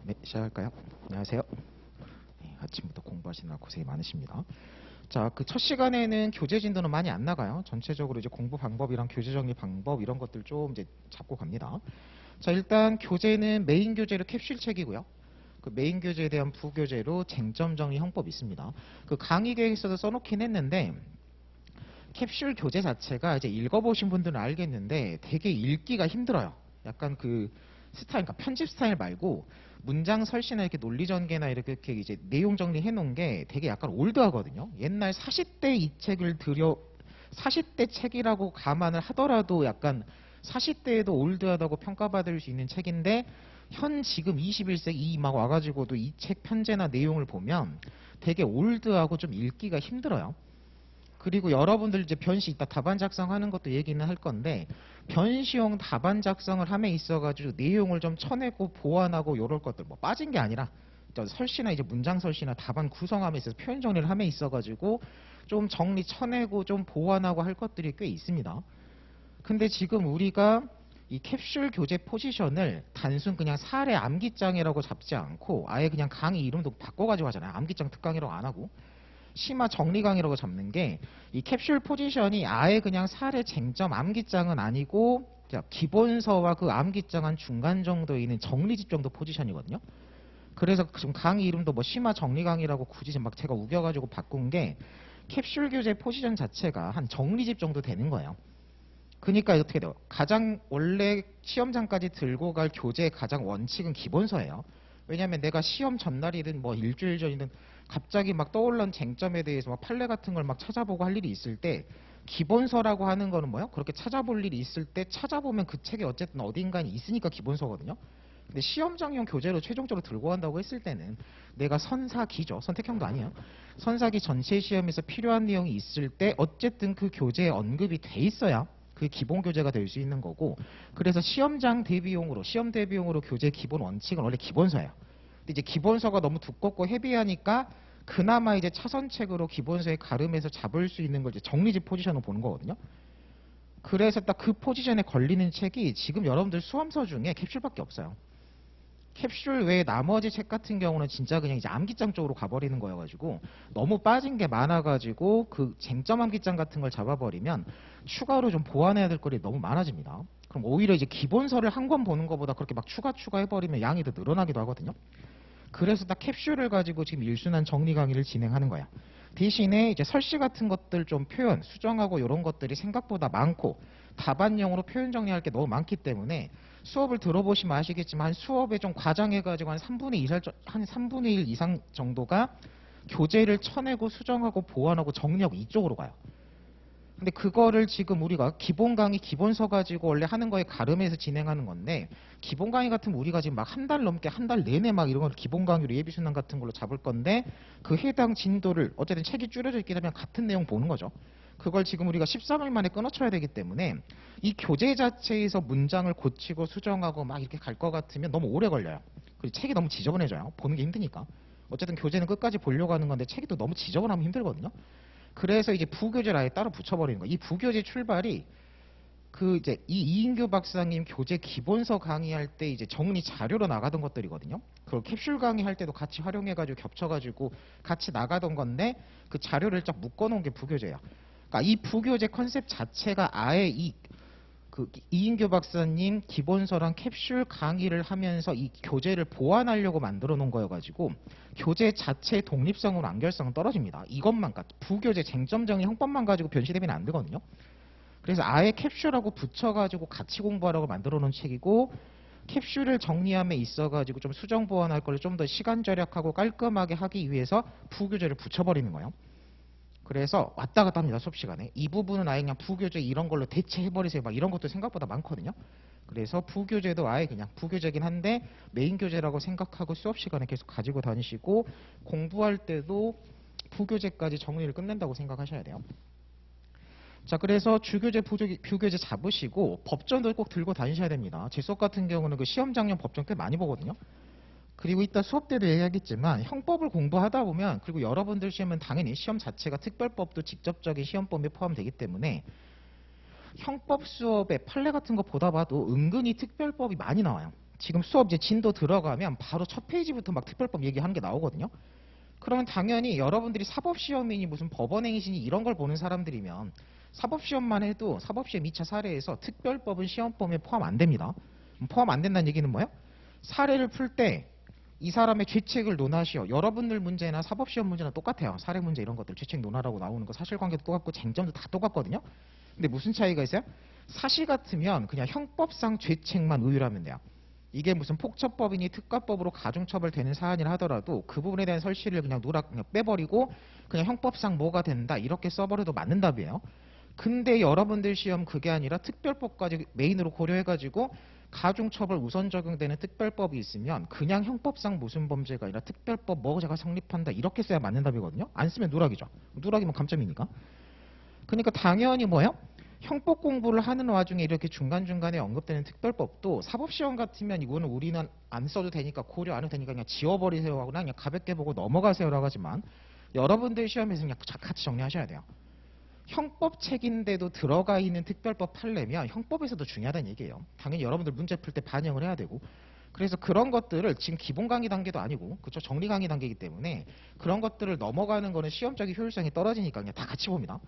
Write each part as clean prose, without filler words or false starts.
네, 시작할까요? 안녕하세요. 네, 아침부터 공부하시느라 고생이 많으십니다. 자, 그 첫 시간에는 교재 진도는 많이 안 나가요. 전체적으로 이제 공부 방법이랑 교재 정리 방법 이런 것들 좀 이제 잡고 갑니다. 자, 일단 교재는 메인 교재로 캡슐 책이고요. 그 메인 교재에 대한 부교재로 쟁점 정리 형법이 있습니다. 그 강의 계획서도 써놓긴 했는데 캡슐 교재 자체가 이제 읽어보신 분들은 알겠는데 되게 읽기가 힘들어요. 약간 그 스타일, 그러니까 편집 스타일 말고 문장 설시나 이렇게 논리 전개나 이렇게 이제 내용 정리해 놓은 게 되게 약간 올드하거든요. 옛날 40대 이 책을 40대 책이라고 감안을 하더라도 약간 40대에도 올드하다고 평가받을 수 있는 책인데 현 지금 21세기 막 와가지고도 이 책 편제나 내용을 보면 되게 올드하고 좀 읽기가 힘들어요. 그리고 여러분들 이제 변시 이따 답안 작성하는 것도 얘기는 할 건데 변시용 답안 작성을 함에 있어가지고 내용을 좀 쳐내고 보완하고 이럴 것들 뭐 빠진 게 아니라 설시나 이제 문장 설시나 답안 구성함에 있어서 표현 정리를 함에 있어가지고 좀 정리 쳐내고 좀 보완하고 할 것들이 꽤 있습니다. 근데 지금 우리가 이 캡슐 교재 포지션을 단순 그냥 사례 암기장이라고 잡지 않고 아예 그냥 강의 이름도 바꿔가지고 하잖아요. 암기장 특강이라고 안 하고. 심화 정리 강의라고 잡는 게 이 캡슐 포지션이 아예 그냥 사례 쟁점 암기장은 아니고 기본서와 그 암기장 한 중간 정도에 있는 정리집 정도 포지션이거든요. 그래서 지금 강의 이름도 뭐 심화 정리 강의라고 굳이 막 제가 우겨가지고 바꾼 게 캡슐 교재 포지션 자체가 한 정리집 정도 되는 거예요. 그러니까 어떻게 돼요? 가장 원래 시험장까지 들고 갈 교재의 가장 원칙은 기본서예요. 왜냐하면 내가 시험 전날이든 뭐 일주일 전이든 갑자기 막 떠올른 쟁점에 대해서 막 판례 같은 걸 막 찾아보고 할 일이 있을 때 기본서라고 하는 거는 뭐요? 그렇게 찾아볼 일이 있을 때 찾아보면 그 책에 어쨌든 어딘가에 있으니까 기본서거든요. 근데 시험장용 교재로 최종적으로 들고 간다고 했을 때는 내가 선사기죠. 선택형도 아니에요. 선사기 전체 시험에서 필요한 내용이 있을 때 어쨌든 그 교재에 언급이 돼 있어야 그게 기본 교재가 될 수 있는 거고, 그래서 시험장 대비용으로 시험 대비용으로 교재 기본 원칙은 원래 기본서예요. 근데 이제 기본서가 너무 두껍고 헤비하니까 그나마 이제 차선책으로 기본서에 가름해서 잡을 수 있는 걸 이제 정리집 포지션으로 보는 거거든요. 그래서 딱 그 포지션에 걸리는 책이 지금 여러분들 수험서 중에 캡슐밖에 없어요. 캡슐 외에 나머지 책 같은 경우는 진짜 그냥 이제 암기장 쪽으로 가버리는 거여가지고 너무 빠진 게 많아가지고 그 쟁점 암기장 같은 걸 잡아버리면 추가로 좀 보완해야 될 거리 너무 많아집니다. 그럼 오히려 이제 기본서를 한 권 보는 것보다 그렇게 막 추가해버리면 양이 더 늘어나기도 하거든요. 그래서 딱 캡슐을 가지고 지금 일순환 정리 강의를 진행하는 거야. 대신에 이제 설시 같은 것들 좀 표현, 수정하고 이런 것들이 생각보다 많고 답안용으로 표현 정리할 게 너무 많기 때문에 수업을 들어보시면 아시겠지만 수업에 좀 과장해가지고 한 3분의 1 이상 정도가 교재를 쳐내고 수정하고 보완하고 정리하고 이쪽으로 가요. 근데 그거를 지금 우리가 기본 강의 기본서 가지고 원래 하는 거에 가름해서 진행하는 건데 기본 강의 같으면 우리가 지금 막 한 달 넘게 한 달 내내 막 이런 걸 기본 강의로 예비순환 같은 걸로 잡을 건데 그 해당 진도를 어쨌든 책이 줄여져 있기 때문에 같은 내용 보는 거죠. 그걸 지금 우리가 13일 만에 끊어쳐야 되기 때문에 이 교재 자체에서 문장을 고치고 수정하고 막 이렇게 갈 것 같으면 너무 오래 걸려요. 그리고 책이 너무 지저분해져요. 보는 게 힘드니까. 어쨌든 교재는 끝까지 보려고 하는 건데 책이 또 너무 지저분하면 힘들거든요. 그래서 이제 부교재를 아예 따로 붙여버리는 거예요. 이 부교재 출발이 그 이제 이 이인규 박사님 교재 기본서 강의할 때 이제 정리 자료로 나가던 것들이거든요. 그걸 캡슐 강의할 때도 같이 활용해가지고 겹쳐가지고 같이 나가던 건데 그 자료를 쫙 묶어놓은 게 부교재예요. 그러니까 이 부교재 컨셉 자체가 아예 그 이인규 박사님 기본서랑 캡슐 강의를 하면서 이 교재를 보완하려고 만들어 놓은 거여가지고 교재 자체의 독립성으로 완결성은 떨어집니다. 이것만 부교재 쟁점 정리 형법만 가지고 변시되면 안 되거든요. 그래서 아예 캡슐하고 붙여가지고 같이 공부하라고 만들어 놓은 책이고 캡슐을 정리함에 있어가지고 좀 수정 보완할 걸 좀 더 시간 절약하고 깔끔하게 하기 위해서 부교재를 붙여버리는 거예요. 그래서 왔다 갔다 합니다. 수업 시간에. 이 부분은 아예 그냥 부교재 이런 걸로 대체해버리세요. 막 이런 것도 생각보다 많거든요. 그래서 부교재도 아예 그냥 부교재긴 한데 메인 교재라고 생각하고 수업 시간에 계속 가지고 다니시고 공부할 때도 부교재까지 정리를 끝낸다고 생각하셔야 돼요. 자, 그래서 주교재, 부교재 잡으시고 법전도 꼭 들고 다니셔야 됩니다. 제 수업 같은 경우는 그 시험장용 법전 꽤 많이 보거든요. 그리고 이따 수업 때도 얘기하겠지만 형법을 공부하다 보면 그리고 여러분들 시험은 당연히 시험 자체가 특별법도 직접적인 시험법에 포함되기 때문에 형법 수업에 판례 같은 거 보다 봐도 은근히 특별법이 많이 나와요. 지금 수업 이제 진도 들어가면 바로 첫 페이지부터 막 특별법 얘기하는 게 나오거든요. 그러면 당연히 여러분들이 사법시험이니 무슨 법원행위시니 이런 걸 보는 사람들이면 사법시험만 해도 사법시험 2차 사례에서 특별법은 시험범위에 포함 안 됩니다. 포함 안 된다는 얘기는 뭐예요? 사례를 풀 때 이 사람의 죄책을 논하시오. 여러분들 문제나 사법시험 문제나 똑같아요. 사례 문제 이런 것들 죄책 논하라고 나오는 거 사실관계도 똑같고 쟁점도 다 똑같거든요. 근데 무슨 차이가 있어요? 사시 같으면 그냥 형법상 죄책만 의율하면 돼요. 이게 무슨 폭처법이니 특가법으로 가중처벌되는 사안이라 하더라도 그 부분에 대한 설시를 그냥 그냥 빼버리고 그냥 형법상 뭐가 된다 이렇게 써버려도 맞는 답이에요. 근데 여러분들 시험 그게 아니라 특별법까지 메인으로 고려해가지고 가중처벌 우선 적용되는 특별법이 있으면 그냥 형법상 무슨 범죄가 아니라 특별법 뭐가 성립한다 이렇게 써야 맞는 답이거든요. 안 쓰면 누락이죠. 누락이면 감점이니까. 그러니까 당연히 뭐예요? 형법 공부를 하는 와중에 이렇게 중간중간에 언급되는 특별법도 사법시험 같으면 이거는 우리는 안 써도 되니까 고려 안 해도 되니까 그냥 지워버리세요 하거나 그냥 가볍게 보고 넘어가세요라고 하지만 여러분들 시험에서 그냥 같이 정리하셔야 돼요. 형법책인데도 들어가 있는 특별법 판례면 형법에서도 중요하다는 얘기예요. 당연히 여러분들 문제 풀 때 반영을 해야 되고 그래서 그런 것들을 지금 기본 강의 단계도 아니고 그렇죠 정리 강의 단계이기 때문에 그런 것들을 넘어가는 거는 시험적인 효율성이 떨어지니까 그냥 다 같이 봅니다.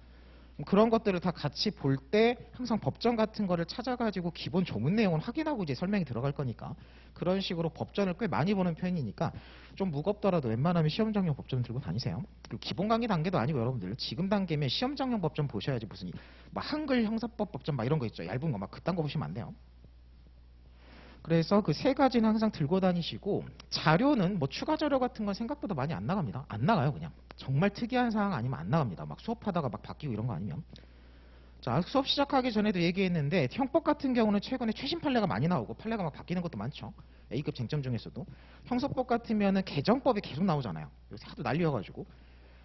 그런 것들을 다 같이 볼 때 항상 법전 같은 거를 찾아가지고 기본 조문 내용을 확인하고 이제 설명이 들어갈 거니까 그런 식으로 법전을 꽤 많이 보는 편이니까 좀 무겁더라도 웬만하면 시험장용 법전 들고 다니세요. 그리고 기본 강의 단계도 아니고 여러분들 지금 단계면 시험장용 법전 보셔야지 무슨 막 한글 형사법 법전 막 이런 거 있죠. 얇은 거 막 그딴 거 보시면 안 돼요. 그래서 그 세 가지는 항상 들고 다니시고 자료는 뭐 추가 자료 같은 건 생각보다 많이 안 나갑니다. 안 나가요 그냥. 정말 특이한 사항 아니면 안 나갑니다. 막 수업하다가 막 바뀌고 이런 거 아니면. 자 수업 시작하기 전에도 얘기했는데 형법 같은 경우는 최근에 최신 판례가 많이 나오고 판례가 막 바뀌는 것도 많죠. A급 쟁점 중에서도. 형사법 같으면은 개정법이 계속 나오잖아요. 요새 하도 난리여가지고.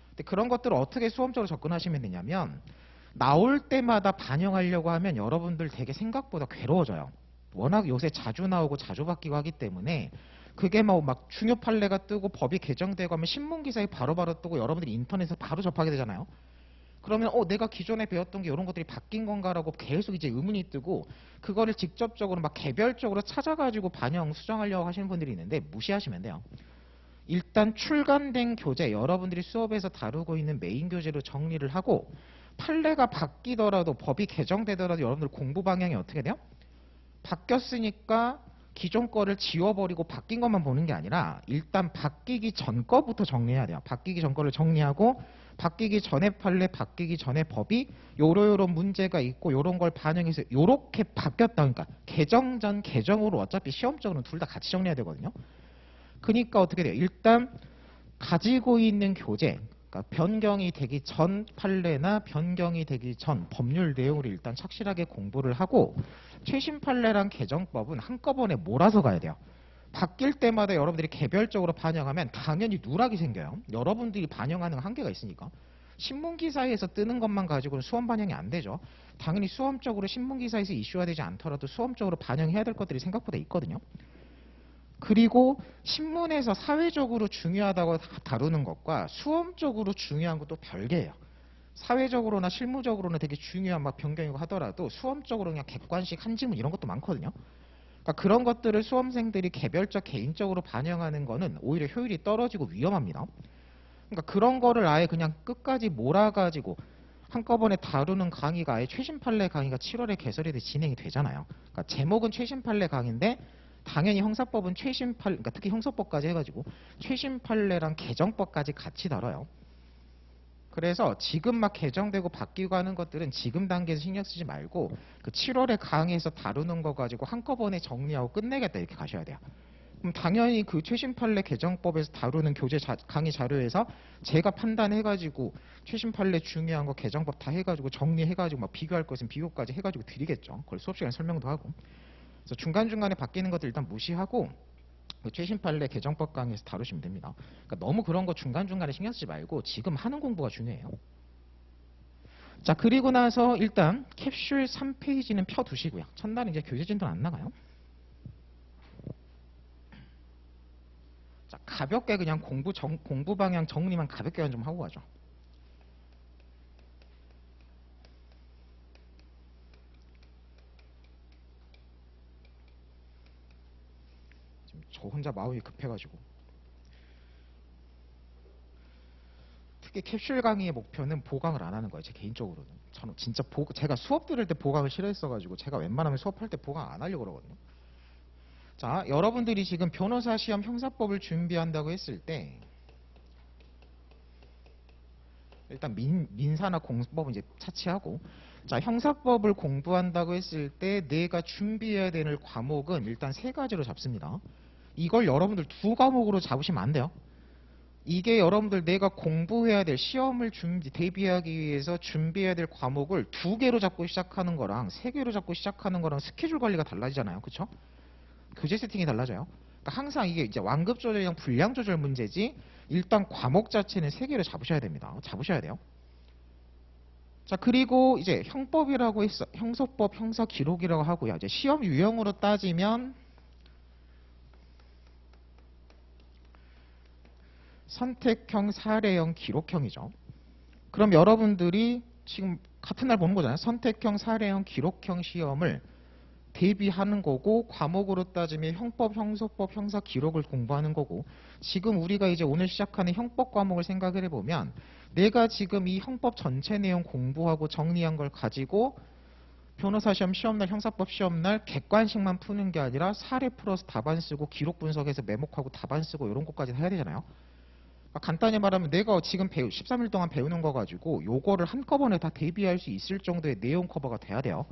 근데 그런 것들을 어떻게 수험적으로 접근하시면 되냐면 나올 때마다 반영하려고 하면 여러분들 되게 생각보다 괴로워져요. 워낙 요새 자주 나오고 자주 바뀌고 하기 때문에 그게 막 중요 판례가 뜨고 법이 개정되고 하면 신문기사에 바로바로 뜨고 여러분들이 인터넷에서 바로 접하게 되잖아요. 그러면 내가 기존에 배웠던 게 이런 것들이 바뀐 건가라고 계속 이제 의문이 뜨고 그거를 직접적으로 막 개별적으로 찾아가지고 반영 수정하려고 하시는 분들이 있는데 무시하시면 돼요. 일단 출간된 교재 여러분들이 수업에서 다루고 있는 메인 교재로 정리를 하고 판례가 바뀌더라도 법이 개정되더라도 여러분들 공부 방향이 어떻게 돼요? 바뀌었으니까 기존 거를 지워버리고 바뀐 것만 보는 게 아니라 일단 바뀌기 전 거부터 정리해야 돼요. 바뀌기 전 거를 정리하고 바뀌기 전에 판례, 바뀌기 전에 법이 요런 문제가 있고 요런 걸 반영해서 요렇게 바뀌었다. 그러니까 개정 전 개정으로 어차피 시험적으로는 둘 다 같이 정리해야 되거든요. 그러니까 어떻게 돼요? 일단 가지고 있는 교재, 그러니까 변경이 되기 전 판례나 변경이 되기 전 법률 내용을 일단 착실하게 공부를 하고 최신 판례랑 개정법은 한꺼번에 몰아서 가야 돼요. 바뀔 때마다 여러분들이 개별적으로 반영하면 당연히 누락이 생겨요. 여러분들이 반영하는 한계가 있으니까. 신문기사에서 뜨는 것만 가지고는 수험 반영이 안 되죠. 당연히 수험적으로 신문기사에서 이슈가 되지 않더라도 수험적으로 반영해야 될 것들이 생각보다 있거든요. 그리고 신문에서 사회적으로 중요하다고 다루는 것과 수험적으로 중요한 것도 별개예요. 사회적으로나 실무적으로는 되게 중요한 막 변경이고 하더라도 수험적으로 그냥 객관식 한 지문 이런 것도 많거든요. 그러니까 그런 것들을 수험생들이 개별적 개인적으로 반영하는 거는 오히려 효율이 떨어지고 위험합니다. 그러니까 그런 거를 아예 그냥 끝까지 몰아가지고 한꺼번에 다루는 강의가 아예 최신 판례 강의가 7월에 개설이 돼 진행이 되잖아요. 그러니까 제목은 최신 판례 강의인데 당연히 형사법은 최신 판례, 그러니까 특히 형사법까지 해가지고 최신 판례랑 개정법까지 같이 다뤄요. 그래서 지금 막 개정되고 바뀌고 하는 것들은 지금 단계에서 신경 쓰지 말고 그 7월에 강의에서 다루는 거 가지고 한꺼번에 정리하고 끝내겠다 이렇게 가셔야 돼요. 그럼 당연히 그 최신 판례 개정법에서 다루는 교재 강의 자료에서 제가 판단해가지고 최신 판례 중요한 거 개정법 다 해가지고 정리해가지고 막 비교할 것은 비교까지 해가지고 드리겠죠. 그걸 수업 시간에 설명도 하고. 그래서 중간중간에 바뀌는 것들 일단 무시하고 그 최신 판례 개정법 강의에서 다루시면 됩니다. 그러니까 너무 그런 거 중간중간에 신경 쓰지 말고 지금 하는 공부가 중요해요. 자 그리고 나서 일단 캡슐 3페이지는 펴두시고요. 첫날은 이제 교재 진도는 안 나가요. 자 가볍게 그냥 공부 방향 정리만 가볍게 좀 하고 가죠. 저 혼자 마음이 급해가지고. 특히 캡슐 강의의 목표는 보강을 안 하는 거예요. 제 개인적으로는. 저는 진짜 제가 수업 들을 때 보강을 싫어했어가지고 제가 웬만하면 수업할 때 보강 안 하려고 그러거든요. 자, 여러분들이 지금 변호사 시험 형사법을 준비한다고 했을 때 일단 민사나 공법은 이제 차치하고, 자, 형사법을 공부한다고 했을 때 내가 준비해야 되는 과목은 일단 세 가지로 잡습니다. 이걸 여러분들 두 과목으로 잡으시면 안 돼요. 이게 여러분들 내가 공부해야 될 시험을 대비하기 위해서 준비해야 될 과목을 두 개로 잡고 시작하는 거랑 세 개로 잡고 시작하는 거랑 스케줄 관리가 달라지잖아요. 그쵸? 교재 세팅이 달라져요. 그러니까 항상 이게 이제 완급 조절이랑 분량 조절 문제지, 일단 과목 자체는 세 개로 잡으셔야 됩니다. 잡으셔야 돼요. 자, 그리고 이제 형법이라고 했어. 형사법, 형사 기록이라고 하고요. 이제 시험 유형으로 따지면 선택형, 사례형, 기록형이죠. 그럼 여러분들이 지금 같은 날 보는 거잖아요. 선택형, 사례형, 기록형 시험을 대비하는 거고, 과목으로 따지면 형법, 형소법, 형사 기록을 공부하는 거고, 지금 우리가 이제 오늘 시작하는 형법 과목을 생각을 해보면 내가 지금 이 형법 전체 내용 공부하고 정리한 걸 가지고 변호사 시험 시험날, 형사법 시험날 객관식만 푸는 게 아니라 사례 풀어서 답안 쓰고 기록 분석해서 메모하고 답안 쓰고 이런 것까지 해야 되잖아요. 간단히 말하면 내가 지금 13일 동안 배우는 거 가지고 요거를 한꺼번에 다 대비할 수 있을 정도의 내용 커버가 돼야 돼요.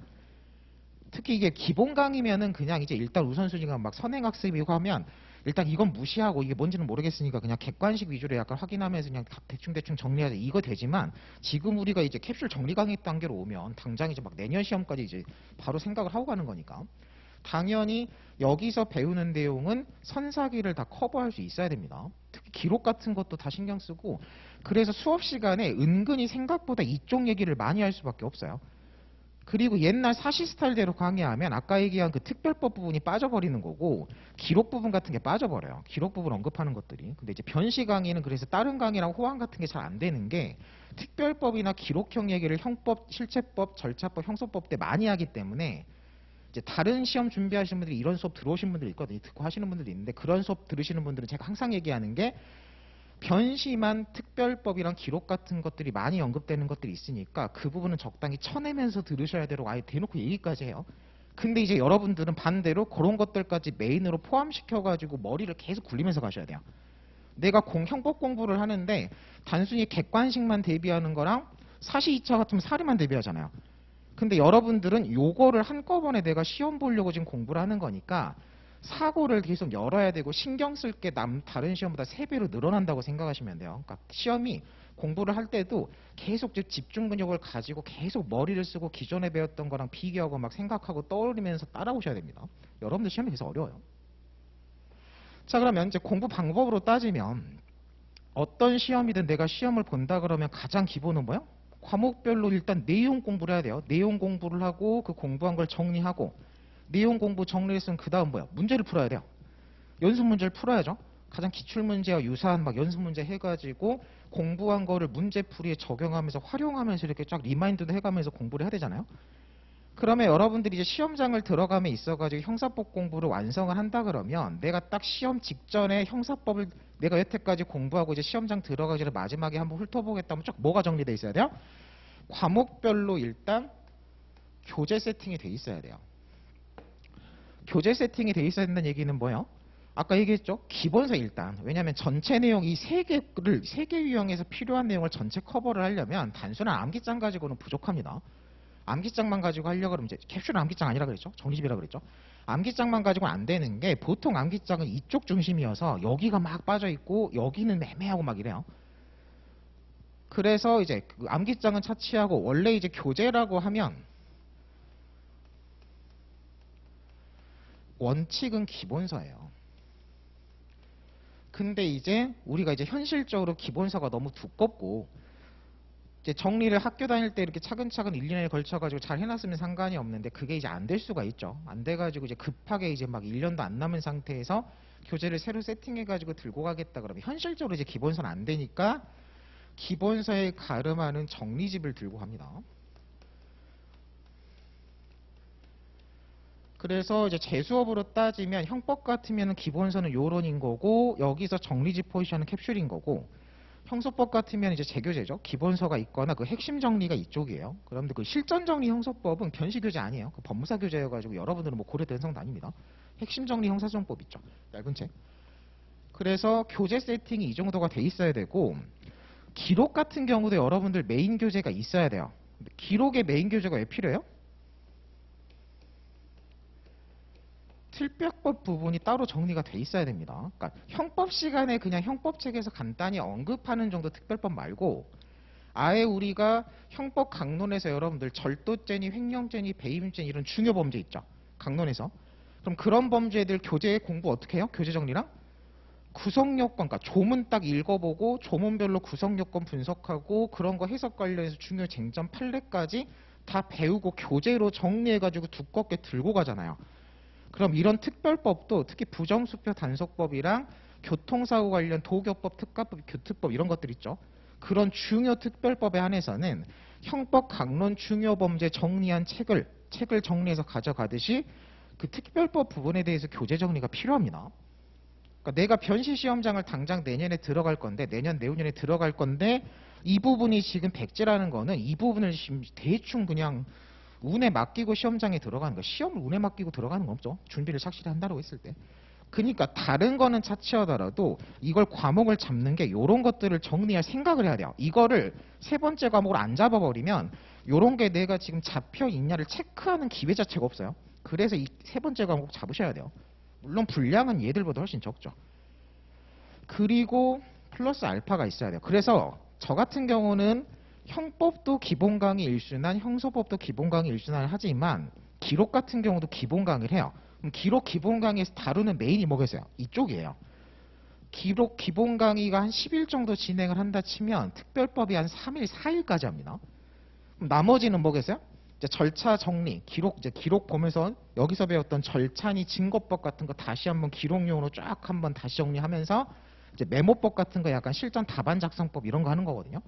특히 이게 기본 강의면은 그냥 이제 일단 우선순위가 막 선행학습이고 하면 일단 이건 무시하고 이게 뭔지는 모르겠으니까 그냥 객관식 위주로 약간 확인하면서 그냥 대충 정리하자, 이거 되지만, 지금 우리가 이제 캡슐 정리 강의 단계로 오면 당장 이제 막 내년 시험까지 이제 바로 생각을 하고 가는 거니까 당연히 여기서 배우는 내용은 선사기를 다 커버할 수 있어야 됩니다. 특히 기록 같은 것도 다 신경 쓰고, 그래서 수업 시간에 은근히 생각보다 이쪽 얘기를 많이 할 수밖에 없어요. 그리고 옛날 사시 스타일대로 강의하면 아까 얘기한 그 특별법 부분이 빠져버리는 거고, 기록 부분 같은 게 빠져버려요. 기록 부분 언급하는 것들이. 근데 이제 변시 강의는 그래서 다른 강의랑 호환 같은 게 잘 안 되는 게, 특별법이나 기록형 얘기를 형법, 실체법, 절차법, 형소법 때 많이 하기 때문에 이제 다른 시험 준비하시는 분들이 이런 수업 들어오신 분들이 있거든요. 듣고 하시는 분들이 있는데, 그런 수업 들으시는 분들은 제가 항상 얘기하는 게, 변시만 특별법이랑 기록 같은 것들이 많이 언급되는 것들이 있으니까 그 부분은 적당히 쳐내면서 들으셔야 되고 아예 대놓고 얘기까지 해요. 근데 이제 여러분들은 반대로 그런 것들까지 메인으로 포함시켜가지고 머리를 계속 굴리면서 가셔야 돼요. 내가 형법 공부를 하는데 단순히 객관식만 대비하는 거랑 사시 2차 같으면 사례만 대비하잖아요. 근데 여러분들은 요거를 한꺼번에 내가 시험 보려고 지금 공부를 하는 거니까 사고를 계속 열어야 되고 신경 쓸 게 다른 시험보다 3배로 늘어난다고 생각하시면 돼요. 그러니까 시험이 공부를 할 때도 계속 집중 근육을 가지고 계속 머리를 쓰고 기존에 배웠던 거랑 비교하고 막 생각하고 떠올리면서 따라오셔야 됩니다. 여러분들 시험이 계속 어려워요. 자, 그러면 이제 공부 방법으로 따지면 어떤 시험이든 내가 시험을 본다 그러면 가장 기본은 뭐예요? 과목별로 일단 내용 공부를 해야 돼요. 내용 공부를 하고 그 공부한 걸 정리하고, 내용 공부 정리했으면 그 다음 뭐야? 문제를 풀어야 돼요. 연습 문제를 풀어야죠. 가장 기출 문제와 유사한 막 연습 문제 해가지고 공부한 거를 문제풀이에 적용하면서 활용하면서 이렇게 쫙 리마인드도 해가면서 공부를 해야 되잖아요. 그러면 여러분들이 이제 시험장을 들어감에 있어가지고 형사법 공부를 완성을 한다 그러면 내가 딱 시험 직전에 형사법을 내가 여태까지 공부하고 이제 시험장 들어가기 전에 마지막에 한번 훑어보겠다면 쫙 뭐가 정리돼 있어야 돼요? 과목별로 일단 교재 세팅이 돼 있어야 돼요. 교재 세팅이 돼 있어야 된다는 얘기는 뭐예요? 아까 얘기했죠? 기본서 일단. 왜냐하면 전체 내용 이 세 개 유형에서 필요한 내용을 전체 커버를 하려면 단순한 암기장 가지고는 부족합니다. 암기장만 가지고 하려고 그러면 이제 캡슐은 암기장 아니라 그랬죠? 정리집이라 그랬죠? 암기장만 가지고는 안 되는 게, 보통 암기장은 이쪽 중심이어서 여기가 막 빠져 있고 여기는 애매하고 막 이래요. 그래서 이제 그 암기장은 차치하고 원래 이제 교재라고 하면 원칙은 기본서예요. 근데 이제 우리가 이제 현실적으로 기본서가 너무 두껍고 이제 정리를 학교 다닐 때 이렇게 차근차근 1, 2년에 걸쳐가지고 잘 해놨으면 상관이 없는데 그게 이제 안 될 수가 있죠. 안 돼가지고 이제 급하게 이제 막 1년도 안 남은 상태에서 교재를 새로 세팅해가지고 들고 가겠다 그러면 현실적으로 이제 기본서는 안 되니까 기본서에 가름하는 정리집을 들고 갑니다. 그래서 이제 재수업으로 따지면 형법 같으면 기본서는 요론인 거고 여기서 정리집 포지션은 캡슐인 거고 형소법 같으면 이제 재교재죠. 기본서가 있거나 그 핵심 정리가 이쪽이에요. 그런데 그 실전 정리 형소법은 변시 교재 아니에요. 그 법무사 교재여가지고 여러분들은 뭐 고려 대상도 아닙니다. 핵심 정리 형사정법 있죠. 얇은 책. 그래서 교재 세팅이 이 정도가 돼 있어야 되고 기록 같은 경우도 여러분들 메인 교재가 있어야 돼요. 기록의 메인 교재가 왜 필요해요? 틀벽법 부분이 따로 정리가 돼 있어야 됩니다. 그러니까 형법 시간에 그냥 형법책에서 간단히 언급하는 정도 특별법 말고 아예 우리가 형법 강론에서 여러분들 절도죄니 횡령죄니 배임죄니 이런 중요 범죄 있죠. 강론에서. 그럼 그런 범죄들 교재 공부 어떻게 해요? 교재 정리랑 구성요건, 그러니까 조문 딱 읽어보고 조문별로 구성요건 분석하고 그런 거 해석 관련해서 중요 쟁점 판례까지 다 배우고 교재로 정리해가지고 두껍게 들고 가잖아요. 그럼 이런 특별법도 특히 부정수표 단속법이랑 교통사고 관련 도교법, 특가법, 교특법 이런 것들 있죠. 그런 중요 특별법에 한해서는 형법 강론 중요 범죄 정리한 책을 정리해서 가져가듯이 그 특별법 부분에 대해서 교재 정리가 필요합니다. 그러니까 내가 변시 시험장을 당장 내년에 들어갈 건데 내년 내후년에 들어갈 건데 이 부분이 지금 백지라는 거는 이 부분을 지금 대충 그냥 운에 맡기고 시험장에 들어가는 거. 시험을 운에 맡기고 들어가는 거 없죠. 준비를 착실히 한다고 했을 때. 그러니까 다른 거는 차치하더라도 이걸 과목을 잡는 게 이런 것들을 정리할 생각을 해야 돼요. 이거를 세 번째 과목을 안 잡아버리면 이런 게 내가 지금 잡혀 있냐를 체크하는 기회 자체가 없어요. 그래서 이 세 번째 과목 잡으셔야 돼요. 물론 분량은 얘들보다 훨씬 적죠. 그리고 플러스 알파가 있어야 돼요. 그래서 저 같은 경우는 형법도 기본 강의 일순환, 형소법도 기본 강의 일순환을 하지만 기록 같은 경우도 기본 강의를 해요. 그럼 기록 기본 강의에서 다루는 메인이 뭐겠어요? 이쪽이에요. 기록 기본 강의가 한 10일 정도 진행을 한다 치면 특별법이 한 3일, 4일까지 합니다. 그럼 나머지는 뭐겠어요? 이제 절차 정리, 기록 보면서 여기서 배웠던 절차니 증거법 같은 거 다시 한번 기록용으로 쫙 한번 다시 정리하면서 이제 메모법 같은 거 약간 실전 답안 작성법 이런 거 하는 거거든요.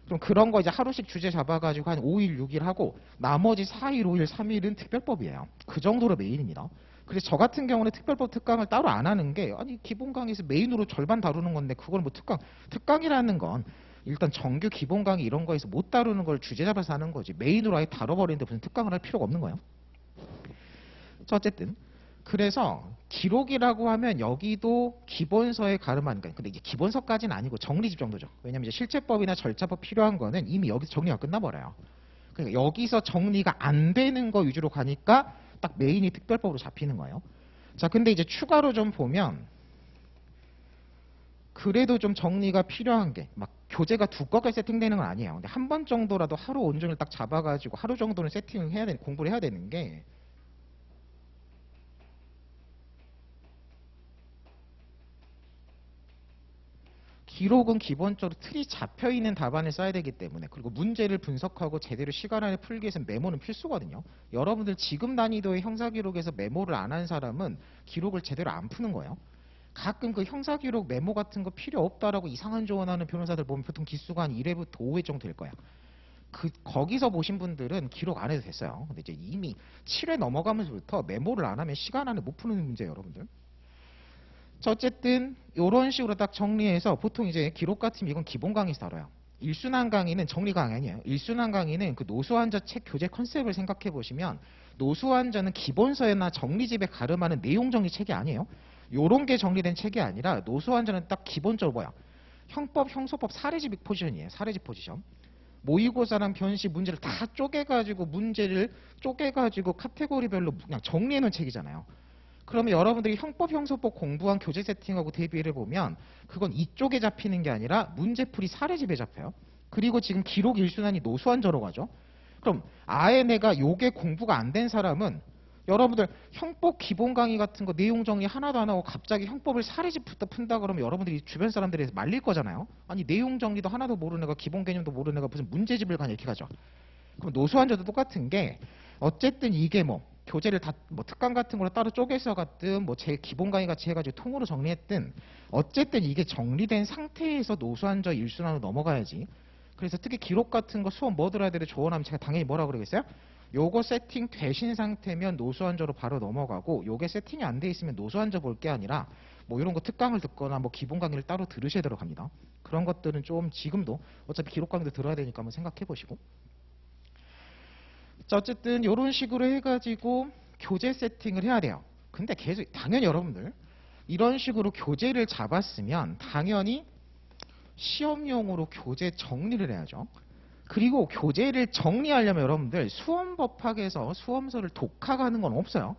그럼 그런 거 이제 하루씩 주제 잡아가지고 한 5일, 6일 하고 나머지 4일, 5일, 3일은 특별법이에요. 그 정도로 메인입니다. 그래서 저 같은 경우는 특별법 특강을 따로 안 하는 게 아니 기본 강의에서 메인으로 절반 다루는 건데 그걸 뭐 특강이라는 건 일단 정규 기본 강의 이런 거에서 못 다루는 걸 주제 잡아서 하는 거지 메인으로 아예 다뤄버리는데 무슨 특강을 할 필요가 없는 거예요. 자, 어쨌든 그래서 기록이라고 하면 여기도 기본서에 가름하는 거예요. 근데 이제 기본서까지는 아니고 정리집 정도죠. 왜냐면 이제 실체법이나 절차법 필요한 거는 이미 여기서 정리가 끝나버려요. 그러니까 여기서 정리가 안 되는 거 위주로 가니까 딱 메인이 특별법으로 잡히는 거예요. 자, 근데 이제 추가로 좀 보면 그래도 좀 정리가 필요한 게 막 교재가 두껍게 세팅되는 건 아니에요. 근데 한 번 정도라도 하루 온종일 딱 잡아가지고 하루 정도는 세팅을 해야 되는 공부를 해야 되는 게 기록은 기본적으로 틀이 잡혀있는 답안을 써야 되기 때문에 그리고 문제를 분석하고 제대로 시간 안에 풀기 위해서는 메모는 필수거든요. 여러분들 지금 난이도의 형사기록에서 메모를 안 한 사람은 기록을 제대로 안 푸는 거예요. 가끔 그 형사기록 메모 같은 거 필요 없다라고 이상한 조언하는 변호사들 보면 보통 기수가 한 1회부터 5회 정도 될 거야. 거기서 보신 분들은 기록 안 해도 됐어요. 근데 이제 이미 7회 넘어가면서부터 메모를 안 하면 시간 안에 못 푸는 문제예요, 여러분들. 자, 어쨌든 이런 식으로 딱 정리해서 보통 이제 기록 같으면 이건 기본 강의에서 다뤄요. 일순환 강의는 정리 강의 아니에요. 일순환 강의는 그 노수환저 책 교재 컨셉을 생각해 보시면 노수환저는 기본서나 정리집에 가름하는 내용 정리 책이 아니에요. 요런 게 정리된 책이 아니라 노수환저는 딱 기본적으로 뭐야? 형법, 형소법 사례집 포지션이에요. 사례집 포지션. 모의고사랑 변시 문제를 다 쪼개가지고 문제를 쪼개가지고 카테고리별로 그냥 정리해놓은 책이잖아요. 그러면 여러분들이 형법, 형소법 공부한 교재 세팅하고 대비를 보면 그건 이쪽에 잡히는 게 아니라 문제풀이 사례집에 잡혀요. 그리고 지금 기록 일순환이 노수환저로 가죠. 그럼 아예 내가 요게 공부가 안 된 사람은 여러분들 형법 기본 강의 같은 거 내용 정리 하나도 안 하고 갑자기 형법을 사례집부터 푼다 그러면 여러분들이 주변 사람들에서 말릴 거잖아요. 아니 내용 정리도 하나도 모르는 애가 기본 개념도 모르는 애가 무슨 문제집을 가냐 이렇게 가죠. 그럼 노수환저도 똑같은 게 어쨌든 이게 뭐 교재를 다 뭐 특강 같은 걸로 따로 쪼개서 갔든 뭐 제 기본 강의 같이 해가지고 통으로 정리했든 어쨌든 이게 정리된 상태에서 노수환저 일순환으로 넘어가야지. 그래서 특히 기록 같은 거 수업 뭐 들어야 되를 조언하면 제가 당연히 뭐라 그러겠어요? 요거 세팅 되신 상태면 노수환저로 바로 넘어가고, 요게 세팅이 안 돼 있으면 노수환저 볼 게 아니라 뭐 이런 거 특강을 듣거나 뭐 기본 강의를 따로 들으셔야 들어갑니다. 그런 것들은 좀 지금도 어차피 기록 강의도 들어야 되니까 한번 생각해 보시고. 자, 어쨌든 이런 식으로 해가지고 교재 세팅을 해야 돼요. 근데 계속 당연히 여러분들 이런 식으로 교재를 잡았으면 당연히 시험용으로 교재 정리를 해야죠. 그리고 교재를 정리하려면 여러분들 수험법학에서 수험서를 독학하는 건 없어요.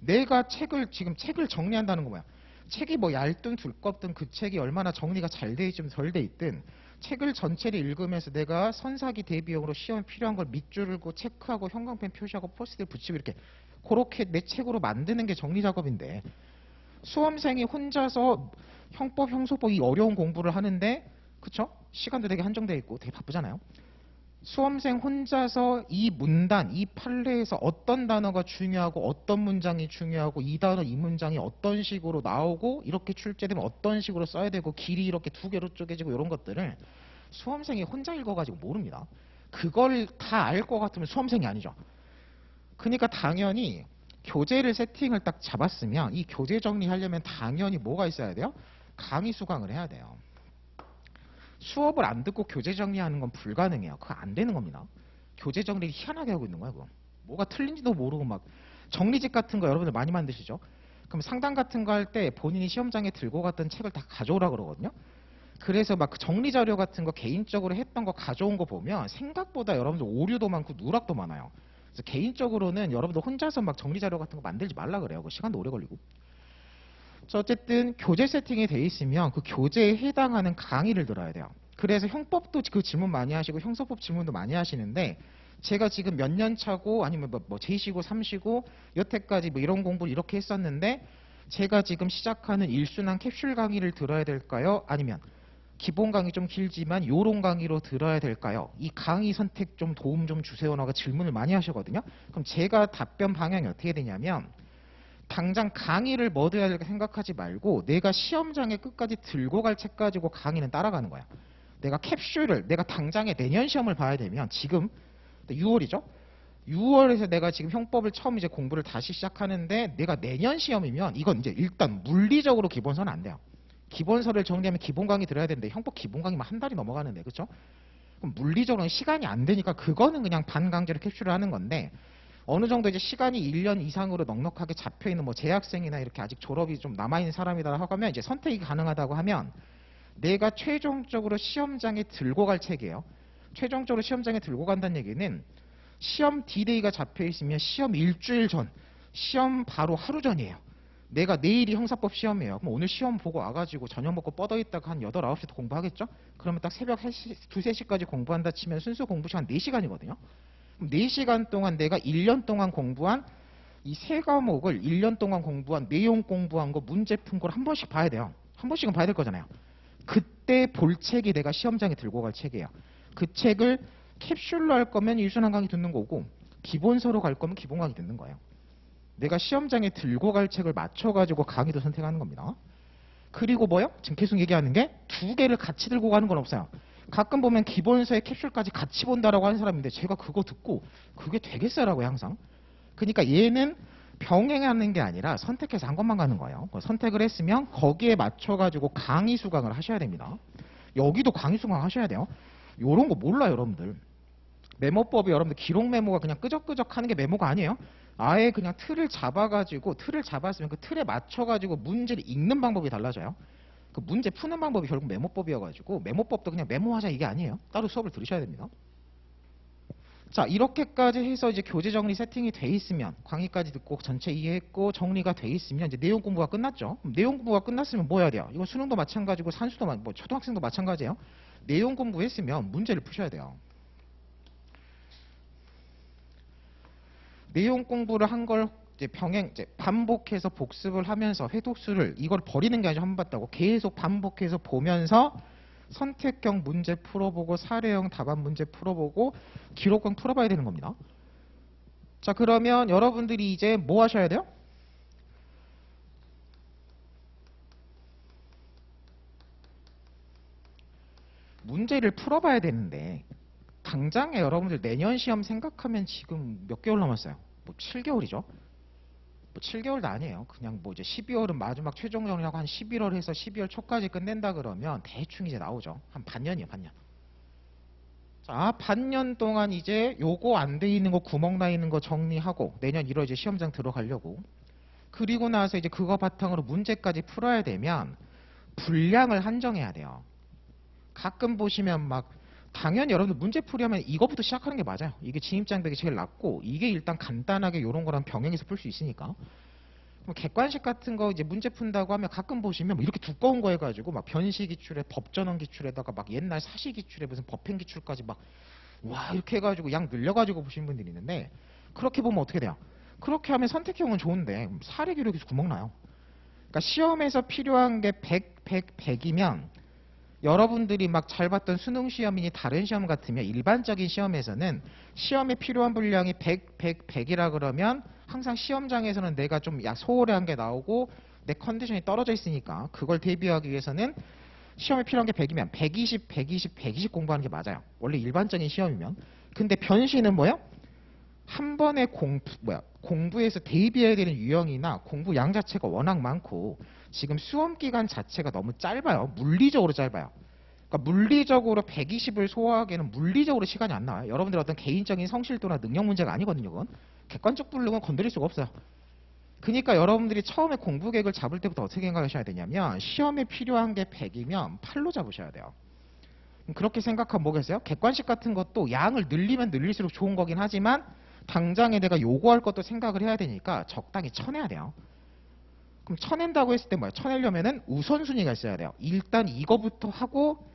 내가 지금 책을 정리한다는 거 뭐야? 책이 뭐 얇든 두껍든 그 책이 얼마나 정리가 잘 돼 있든 덜 돼 있든 책을 전체를 읽으면서 내가 선사기 대비용으로 시험에 필요한 걸 밑줄을 긋고 체크하고 형광펜 표시하고 포스트잇 붙이고 이렇게 그렇게 내 책으로 만드는 게 정리 작업인데, 수험생이 혼자서 형법, 형소법 이 어려운 공부를 하는데, 그쵸? 시간도 되게 한정되어 있고 되게 바쁘잖아요. 수험생 혼자서 이 문단, 이 판례에서 어떤 단어가 중요하고 어떤 문장이 중요하고 이 단어, 이 문장이 어떤 식으로 나오고 이렇게 출제되면 어떤 식으로 써야 되고 길이 이렇게 두 개로 쪼개지고 이런 것들을 수험생이 혼자 읽어가지고 모릅니다. 그걸 다 알 것 같으면 수험생이 아니죠. 그러니까 당연히 교재를 세팅을 딱 잡았으면 이 교재 정리하려면 당연히 뭐가 있어야 돼요? 강의 수강을 해야 돼요. 수업을 안 듣고 교재 정리하는 건 불가능해요. 그거 안 되는 겁니다. 교재 정리를 희한하게 하고 있는 거야, 그거. 뭐가 틀린지도 모르고 막 정리집 같은 거 여러분들 많이 만드시죠? 그럼 상담 같은 거 할 때 본인이 시험장에 들고 갔던 책을 다 가져오라 그러거든요. 그래서 막 그 정리 자료 같은 거 개인적으로 했던 거 가져온 거 보면 생각보다 여러분들 오류도 많고 누락도 많아요. 그래서 개인적으로는 여러분들 혼자서 막 정리 자료 같은 거 만들지 말라 그래요. 그 시간도 오래 걸리고. 어쨌든 교재 세팅이 돼 있으면 그 교재에 해당하는 강의를 들어야 돼요. 그래서 형법도 그 질문 많이 하시고 형사법 질문도 많이 하시는데, 제가 지금 몇 년 차고 아니면 뭐 J시고 3시고 여태까지 뭐 이런 공부를 이렇게 했었는데 제가 지금 시작하는 일순환 캡슐 강의를 들어야 될까요? 아니면 기본 강의 좀 길지만 요런 강의로 들어야 될까요? 이 강의 선택 좀 도움 좀 주세요라고 질문을 많이 하시거든요. 그럼 제가 답변 방향이 어떻게 되냐면, 당장 강의를 뭐 들어야 될까 생각하지 말고 내가 시험장에 끝까지 들고 갈 책 가지고 강의는 따라가는 거야. 내가 캡슐을 내가 당장에 내년 시험을 봐야 되면 지금 6월이죠. 6월에서 내가 지금 형법을 처음 이제 공부를 다시 시작하는데 내가 내년 시험이면 이건 이제 일단 물리적으로 기본서는 안 돼요. 기본서를 정리하면 기본 강의 들어야 되는데 형법 기본 강의만 한 달이 넘어가는데, 그렇죠? 그럼 물리적으로는 시간이 안 되니까 그거는 그냥 반강제로 캡슐을 하는 건데, 어느 정도 이제 시간이 1년 이상으로 넉넉하게 잡혀있는 뭐 재학생이나 이렇게 아직 졸업이 좀 남아있는 사람이다 하면 이제 선택이 가능하다고 하면 내가 최종적으로 시험장에 들고 갈 책이에요. 최종적으로 시험장에 들고 간다는 얘기는 시험 D-Day가 잡혀있으면 시험 일주일 전, 시험 바로 하루 전이에요. 내가 내일이 형사법 시험이에요. 그럼 오늘 시험 보고 와가지고 저녁 먹고 뻗어있다가 한 8, 9시도 공부하겠죠? 그러면 딱 새벽 3시, 2, 3시까지 공부한다 치면 순수 공부 시간 4시간이거든요. 4시간 동안 내가 1년 동안 공부한 이 세 과목을 1년 동안 공부한 내용 공부한 거 문제 푼 걸 한 번씩 봐야 돼요. 한 번씩은 봐야 될 거잖아요. 그때 볼 책이 내가 시험장에 들고 갈 책이에요. 그 책을 캡슐로 할 거면 일순환 강의 듣는 거고 기본서로 갈 거면 기본 강의 듣는 거예요. 내가 시험장에 들고 갈 책을 맞춰가지고 강의도 선택하는 겁니다. 그리고 뭐요? 지금 계속 얘기하는 게 두 개를 같이 들고 가는 건 없어요. 가끔 보면 기본서에 캡슐까지 같이 본다라고 하는 사람인데 제가 그거 듣고 그게 되겠어라고요, 항상. 그러니까 얘는 병행하는 게 아니라 선택해서 한 것만 가는 거예요. 선택을 했으면 거기에 맞춰가지고 강의 수강을 하셔야 됩니다. 여기도 강의 수강 하셔야 돼요. 요런 거 몰라요, 여러분들. 메모법이 여러분들 기록 메모가 그냥 끄적끄적 하는 게 메모가 아니에요. 아예 그냥 틀을 잡아가지고 틀을 잡았으면 그 틀에 맞춰가지고 문제를 읽는 방법이 달라져요. 그 문제 푸는 방법이 결국 메모법이어가지고 메모법도 그냥 메모하자 이게 아니에요. 따로 수업을 들으셔야 됩니다. 자, 이렇게까지 해서 이제 교재 정리 세팅이 돼 있으면 강의까지 듣고 전체 이해했고 정리가 돼 있으면 이제 내용 공부가 끝났죠. 그럼 내용 공부가 끝났으면 뭐 해야 돼요? 이거 수능도 마찬가지고 산수도 뭐 초등학생도 마찬가지예요. 내용 공부했으면 문제를 푸셔야 돼요. 내용 공부를 한 걸 이제 이제 반복해서 복습을 하면서 회독수를 이걸 버리는 게 아니라 한 번 봤다고 계속 반복해서 보면서 선택형 문제 풀어보고 사례형 답안 문제 풀어보고 기록형 풀어봐야 되는 겁니다. 자, 그러면 여러분들이 이제 뭐 하셔야 돼요? 문제를 풀어봐야 되는데 당장에 여러분들 내년 시험 생각하면 지금 몇 개월 남았어요? 뭐 7개월이죠? 뭐 7개월도 아니에요. 그냥 뭐 이제 12월은 마지막 최종 정리하고 한 11월 해서 12월 초까지 끝낸다 그러면 대충 이제 나오죠. 한 반년이에요, 반년. 자, 반년 동안 이제 요거 안 돼 있는 거 구멍 나 있는 거 정리하고 내년 1월 이제 시험장 들어가려고. 그리고 나서 이제 그거 바탕으로 문제까지 풀어야 되면 분량을 한정해야 돼요. 가끔 보시면 막 당연히 여러분들 문제풀이 하면 이거부터 시작하는 게 맞아요. 이게 진입장벽이 제일 낮고 이게 일단 간단하게 이런 거랑 병행해서 풀 수 있으니까. 뭐 객관식 같은 거 이제 문제 푼다고 하면 가끔 보시면 뭐 이렇게 두꺼운 거 해가지고 막 변시 기출에 법전원 기출에다가 막 옛날 사시 기출에 무슨 법행 기출까지 막 와 이렇게 해가지고 양 늘려가지고 보시는 분들이 있는데 그렇게 보면 어떻게 돼요? 그렇게 하면 선택형은 좋은데 사례 기록에서 구멍 나요. 그러니까 시험에서 필요한 게 100, 100, 100이면 여러분들이 막 잘 봤던 수능 시험이니 다른 시험 같으면 일반적인 시험에서는 시험에 필요한 분량이 100, 100, 100이라 그러면 항상 시험장에서는 내가 좀 소홀한 게 나오고 내 컨디션이 떨어져 있으니까 그걸 대비하기 위해서는 시험에 필요한 게 100이면 120, 120, 120 공부하는 게 맞아요. 원래 일반적인 시험이면. 근데 변시는 뭐예요? 한 번에 공부에서 대비해야 되는 유형이나 공부 양 자체가 워낙 많고 지금 수험 기간 자체가 너무 짧아요. 물리적으로 짧아요. 그러니까 물리적으로 120을 소화하기에는 물리적으로 시간이 안 나와요. 여러분들 어떤 개인적인 성실도나 능력 문제가 아니거든요. 그건 객관적 분량은 건드릴 수가 없어요. 그러니까 여러분들이 처음에 공부 계획을 잡을 때부터 어떻게 생각하셔야 되냐면 시험에 필요한 게 100이면 8로 잡으셔야 돼요. 그렇게 생각하면 뭐겠어요? 객관식 같은 것도 양을 늘리면 늘릴수록 좋은 거긴 하지만 당장에 내가 요구할 것도 생각을 해야 되니까 적당히 쳐내야 돼요. 그럼 쳐낸다고 했을 때 뭐야? 쳐내려면은 우선순위가 있어야 돼요. 일단 이거부터 하고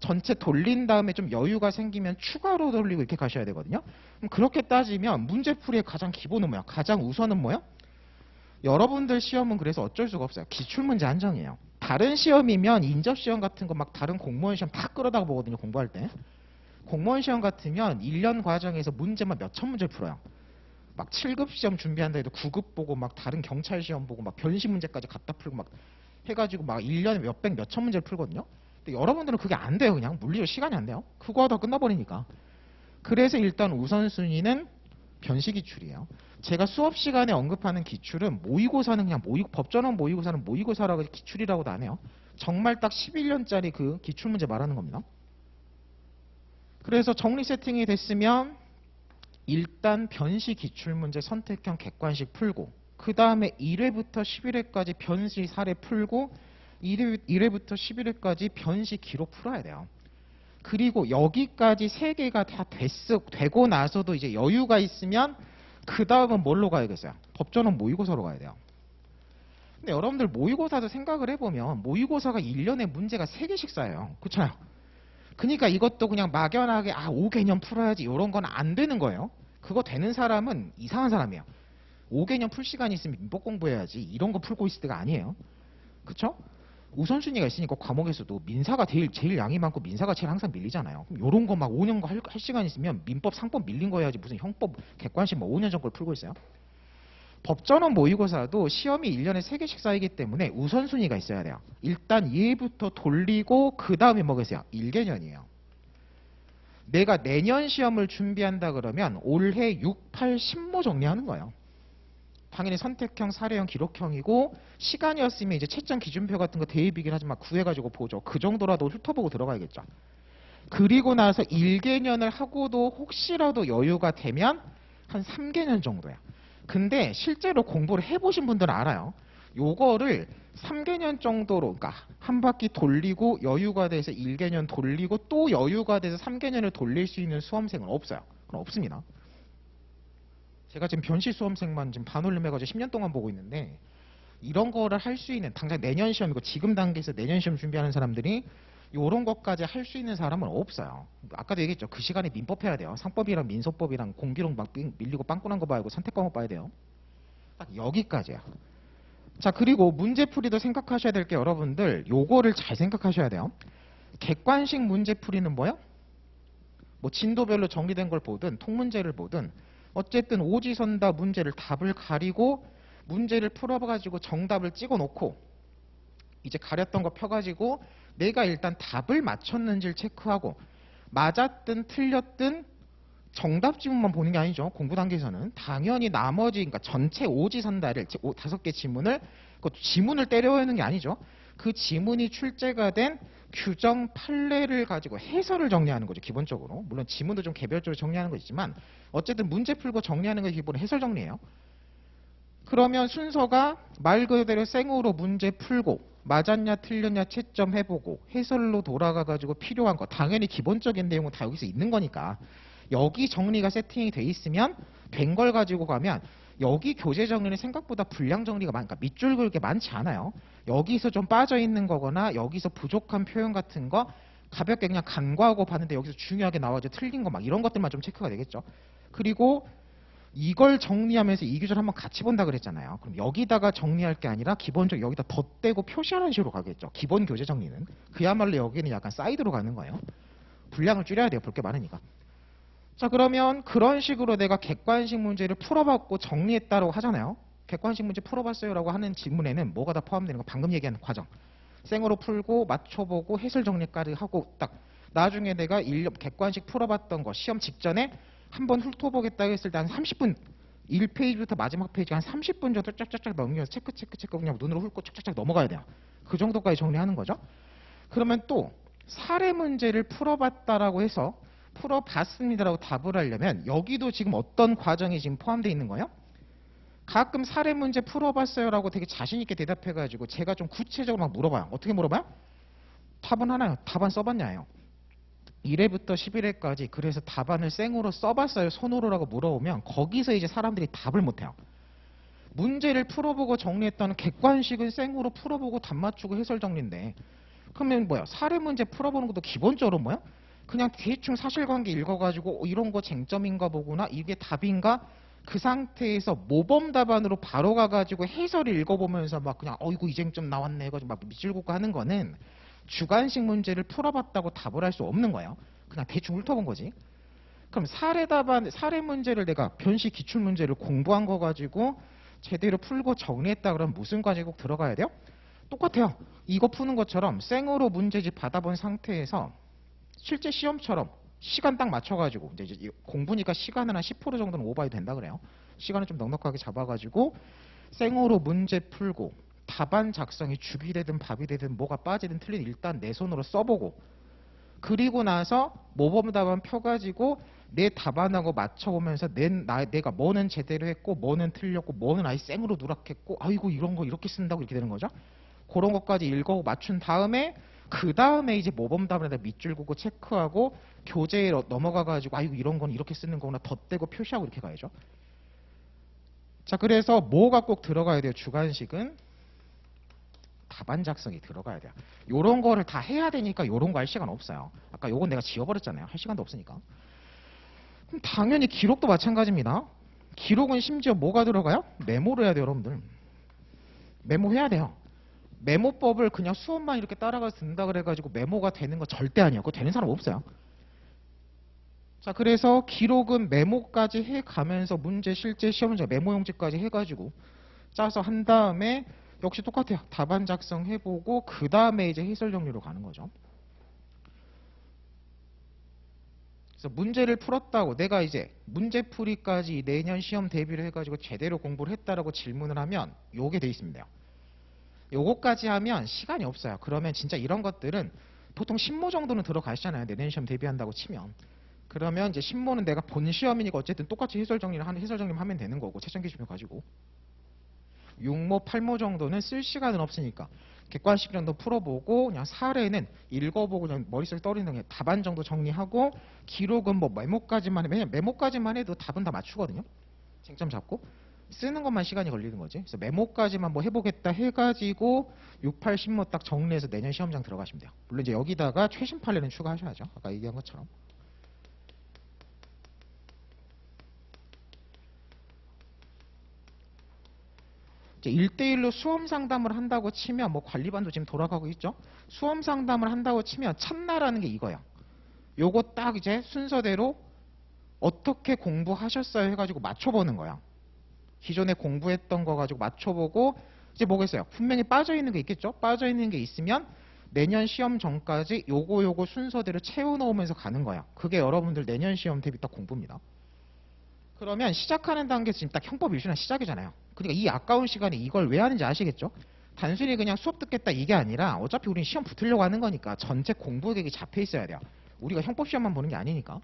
전체 돌린 다음에 좀 여유가 생기면 추가로 돌리고 이렇게 가셔야 되거든요. 그럼 그렇게 따지면 문제풀이의 가장 기본은 뭐야? 가장 우선은 뭐야? 여러분들 시험은 그래서 어쩔 수가 없어요. 기출문제 한정이에요. 다른 시험이면 인접시험 같은 거 막 다른 공무원 시험 다 끌어다가 보거든요. 공부할 때. 공무원 시험 같으면 1년 과정에서 문제만 몇천 문제를 풀어요. 막 7급 시험 준비한다 해도 9급 보고 막 다른 경찰 시험 보고 막 변시 문제까지 갖다 풀고 막 해가지고 막 1년에 몇백 몇천 문제를 풀거든요. 근데 여러분들은 그게 안 돼요. 그냥 물리적 시간이 안 돼요. 그거 하다 끝나버리니까. 그래서 일단 우선순위는 변시 기출이에요. 제가 수업 시간에 언급하는 기출은 모의고사는 그냥 법전원 모의고사는 모의고사라고 기출이라고도 안 해요. 정말 딱 11년짜리 그 기출문제 말하는 겁니다. 그래서 정리 세팅이 됐으면 일단 변시 기출문제 선택형 객관식 풀고 그 다음에 1회부터 11회까지 변시 사례 풀고 1회부터 11회까지 변시 기록 풀어야 돼요. 그리고 여기까지 3개가 다 되고 나서도 이제 여유가 있으면 그 다음은 뭘로 가야겠어요? 법전원 모의고사로 가야 돼요. 근데 여러분들 모의고사도 생각을 해보면 모의고사가 1년에 문제가 3개씩 쌓여요. 그렇잖아요. 그러니까 이것도 그냥 막연하게 5개년 풀어야지 이런 건 안 되는 거예요. 그거 되는 사람은 이상한 사람이에요. 5개년 풀 시간이 있으면 민법 공부해야지 이런 거 풀고 있을 때가 아니에요. 그렇죠? 우선순위가 있으니까 과목에서도 민사가 제일 양이 많고 민사가 제일 항상 밀리잖아요. 그럼 이런 거 막 5년 거 할 시간 있으면 민법 상법 밀린 거 해야지 무슨 형법 객관식 뭐 5년 전 걸 풀고 있어요. 법전원 모의고사도 시험이 1년에 3개씩 쌓이기 때문에 우선순위가 있어야 돼요. 일단 얘부터 돌리고 그 다음에 뭐겠어요? 1개년이에요. 내가 내년 시험을 준비한다 그러면 올해 6, 8, 10모 정리하는 거예요. 당연히 선택형, 사례형, 기록형이고 시간이었으면 이제 채점 기준표 같은 거 대입이긴 하지만 구해가지고 보죠. 그 정도라도 훑어보고 들어가야겠죠. 그리고 나서 1개년을 하고도 혹시라도 여유가 되면 한 3개년 정도야. 근데 실제로 공부를 해보신 분들은 알아요. 요거를 3개년 정도로 그러니까 한 바퀴 돌리고 여유가 돼서 1개년 돌리고 또 여유가 돼서 3개년을 돌릴 수 있는 수험생은 없어요. 그건 없습니다. 제가 지금 변시 수험생만 지금 반올림 해가지고 10년 동안 보고 있는데 이런 거를 할 수 있는 당장 내년 시험이고 지금 단계에서 내년 시험 준비하는 사람들이 이런 것까지 할 수 있는 사람은 없어요. 아까도 얘기했죠. 그 시간에 민법 해야 돼요. 상법이랑 민소법이랑 공기록 막 밀리고 빵꾸난 거 봐야고 선택 과목 봐야 돼요. 딱 여기까지야. 자, 그리고 문제풀이도 생각하셔야 될 게 여러분들 요거를 잘 생각하셔야 돼요. 객관식 문제풀이는 뭐예요? 뭐 진도별로 정리된 걸 보든 통문제를 보든 어쨌든 오지선다 문제를 답을 가리고 문제를 풀어가지고 정답을 찍어놓고 이제 가렸던 거 펴가지고 내가 일단 답을 맞췄는지를 체크하고 맞았든 틀렸든 정답 지문만 보는 게 아니죠. 공부 단계에서는 당연히 나머지 그러니까 전체 오지선다를 5개 지문을 그 지문을 때려 외우는 게 아니죠. 그 지문이 출제가 된 규정 판례를 가지고 해설을 정리하는 거죠. 기본적으로. 물론 지문도 좀 개별적으로 정리하는 거 있지만 어쨌든 문제 풀고 정리하는 게 기본 해설 정리예요. 그러면 순서가 말 그대로 생으로 문제 풀고 맞았냐 틀렸냐 채점해보고 해설로 돌아가가지고 필요한 거 당연히 기본적인 내용은 다 여기서 있는 거니까 여기 정리가 세팅이 돼 있으면 된 걸 가지고 가면 여기 교재 정리는 생각보다 분량 정리가 그러니까 밑줄 그렇게 많지 않아요. 여기서 좀 빠져 있는 거거나 여기서 부족한 표현 같은 거 가볍게 그냥 간과하고 봤는데 여기서 중요하게 나와서 틀린 거 막 이런 것들만 좀 체크가 되겠죠. 그리고 이걸 정리하면서 이 규제를 한번 같이 본다 그랬잖아요. 그럼 여기다가 정리할 게 아니라 기본적으로 여기다 덧대고 표시하는 식으로 가겠죠. 기본 교재 정리는. 그야말로 여기는 약간 사이드로 가는 거예요. 분량을 줄여야 돼요. 볼 게 많으니까. 자, 그러면 그런 식으로 내가 객관식 문제를 풀어봤고 정리했다고 하잖아요. 객관식 문제 풀어봤어요라고 하는 질문에는 뭐가 다 포함되는 거 방금 얘기한 과정. 생으로 풀고 맞춰보고 해설 정리까지 하고 딱 나중에 내가 객관식 풀어봤던 거 시험 직전에 한번 훑어보겠다 했을 때 한 30분 1페이지부터 마지막 페이지 한 30분 정도 쫙쫙쫙 넘기면서 체크 그냥 눈으로 훑고 쫙쫙쫙 넘어가야 돼요. 그 정도까지 정리하는 거죠. 그러면 또 사례 문제를 풀어봤다라고 해서 풀어봤습니다라고 답을 하려면 여기도 지금 어떤 과정이 지금 포함되어 있는 거예요? 가끔 사례 문제 풀어봤어요라고 되게 자신 있게 대답해가지고 제가 좀 구체적으로 막 물어봐요. 어떻게 물어봐요? 답은 하나요. 답안 써봤냐예요. 1회부터 11회까지 그래서 답안을 생으로 써봤어요? 손으로라고 물어보면 거기서 이제 사람들이 답을 못해요. 문제를 풀어보고 정리했다는 객관식은 생으로 풀어보고 답 맞추고 해설 정리인데 그러면 뭐야? 사례 문제 풀어보는 것도 기본적으로 뭐야? 그냥 대충 사실관계 읽어가지고 이런 거 쟁점인가 보구나 이게 답인가 그 상태에서 모범 답안으로 바로 가가지고 해설을 읽어보면서 막 그냥 어이구 이 쟁점 나왔네 해가지고 막 밑줄 긋고 하는 거는 주관식 문제를 풀어봤다고 답을 할 수 없는 거예요. 그냥 대충 훑어본 거지. 그럼 사례 문제를 내가 변식 기출 문제를 공부한 거 가지고 제대로 풀고 정리했다 그러면 무슨 과정이 꼭 들어가야 돼요? 똑같아요. 이거 푸는 것처럼 생으로 문제집 받아본 상태에서 실제 시험처럼 시간 딱 맞춰가지고 이제 공부니까 시간은 한 10% 정도는 오버해도 된다 그래요. 시간을 좀 넉넉하게 잡아가지고 생으로 문제 풀고 답안 작성이 죽이 되든 밥이 되든 뭐가 빠지든 틀리든 일단 내 손으로 써보고 그리고 나서 모범 답안 펴가지고 내 답안하고 맞춰보면서 내가 뭐는 제대로 했고 뭐는 틀렸고 뭐는 아예 생으로 누락했고 아이고 이런 거 이렇게 쓴다고 이렇게 되는 거죠. 그런 것까지 읽어 맞춘 다음에 그 다음에 이제 모범 답안에다 밑줄 긋고 체크하고 교재에 넘어가가지고 아이고 이런 건 이렇게 쓰는 거구나 덧대고 표시하고 이렇게 가야죠. 자, 그래서 뭐가 꼭 들어가야 돼요? 주관식은 답안 작성이 들어가야 돼요. 요런 거를 다 해야 되니까 요런 거 할 시간 없어요. 아까 요건 내가 지워버렸잖아요. 할 시간도 없으니까. 그럼 당연히 기록도 마찬가지입니다. 기록은 심지어 뭐가 들어가요? 메모를 해야 돼요, 여러분들. 메모해야 돼요. 메모법을 그냥 수업만 이렇게 따라가서 듣는다 그래가지고 메모가 되는 거 절대 아니에요. 그거 되는 사람 없어요. 자, 그래서 기록은 메모까지 해가면서 문제 실제 시험 문제 메모 용지까지 해가지고 짜서 한 다음에 역시 똑같아요. 답안 작성해보고 그 다음에 이제 해설 정리로 가는 거죠. 그래서 문제를 풀었다고 내가 이제 문제풀이까지 내년 시험 대비를 해가지고 제대로 공부를 했다라고 질문을 하면 요게 돼 있습니다. 요거까지 하면 시간이 없어요. 그러면 진짜 이런 것들은 보통 신모 정도는 들어가시잖아요. 내년 시험 대비한다고 치면. 그러면 이제 신모는 내가 본 시험이니까 어쨌든 똑같이 해설 정리만 하면 되는 거고 채점 기준표 가지고 6모, 8모 정도는 쓸 시간은 없으니까 객관식 정도 풀어보고 그냥 사례는 읽어보고 그냥 머릿속에 떠오르는 게 답안 정도 정리하고 기록은 뭐 메모까지만 왜냐면 메모까지만 해도 답은 다 맞추거든요. 쟁점 잡고 쓰는 것만 시간이 걸리는 거지. 그래서 메모까지만 뭐 해보겠다 해가지고 6, 8, 10모 딱 정리해서 내년 시험장 들어가시면 돼요. 물론 이제 여기다가 최신 판례는 추가하셔야죠. 아까 얘기한 것처럼. 이제 1대1로 수험 상담을 한다고 치면 뭐 관리반도 지금 돌아가고 있죠. 수험 상담을 한다고 치면 첫날하는 게 이거예요. 요거 딱 이제 순서대로 어떻게 공부하셨어요 해가지고 맞춰보는 거야. 기존에 공부했던 거 가지고 맞춰보고 이제 뭐겠어요? 분명히 빠져있는 게 있겠죠? 빠져있는 게 있으면 내년 시험 전까지 요거 순서대로 채워놓으면서 가는 거예요. 그게 여러분들 내년 시험 대비 딱 공부입니다. 그러면 시작하는 단계에서 지금 딱 형법 일순환 시작이잖아요. 그러니까 이 아까운 시간에 이걸 왜 하는지 아시겠죠? 단순히 그냥 수업 듣겠다 이게 아니라 어차피 우리는 시험 붙으려고 하는 거니까 전체 공부 계획이 잡혀 있어야 돼요. 우리가 형법 시험만 보는 게 아니니까.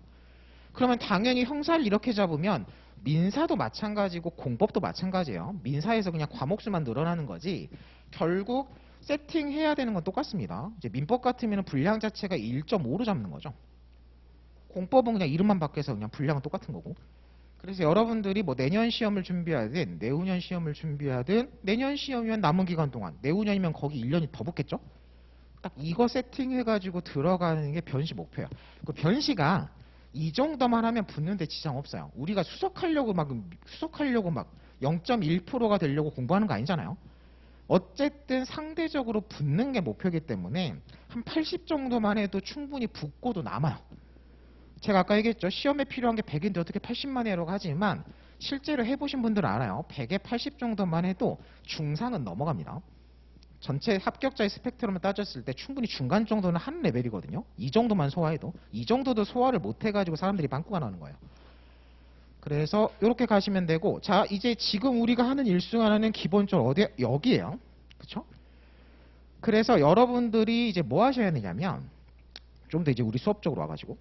그러면 당연히 형사를 이렇게 잡으면 민사도 마찬가지고 공법도 마찬가지예요. 민사에서 그냥 과목수만 늘어나는 거지 결국 세팅해야 되는 건 똑같습니다. 이제 민법 같으면 분량 자체가 1.5로 잡는 거죠. 공법은 그냥 이름만 바뀌어서 그냥 분량은 똑같은 거고. 그래서 여러분들이 뭐 내년 시험을 준비하든 내후년 시험을 준비하든 내년 시험이면 남은 기간 동안 내후년이면 거기 1년이 더 붙겠죠? 딱 이거 세팅해가지고 들어가는 게 변시 목표예요. 그 변시가 이 정도만 하면 붙는데 지장 없어요. 우리가 수석하려고 막 0.1%가 되려고 공부하는 거 아니잖아요. 어쨌든 상대적으로 붙는 게 목표이기 때문에 한 80 정도만 해도 충분히 붙고도 남아요. 제가 아까 얘기했죠. 시험에 필요한 게 100인데 어떻게 80만 해라고 하지만 실제로 해보신 분들은 알아요. 100에 80 정도만 해도 중상은 넘어갑니다. 전체 합격자의 스펙트럼을 따졌을 때 충분히 중간 정도는 한 레벨이거든요. 이 정도만 소화해도. 이 정도도 소화를 못해가지고 사람들이 빵꾸가 나는 거예요. 그래서 이렇게 가시면 되고, 자 이제 지금 우리가 하는 일순환은 기본적으로 어디 여기에요. 그렇죠? 그래서 여러분들이 이제 뭐 하셔야 되냐면 좀 더 이제 우리 수업 쪽으로 와가지고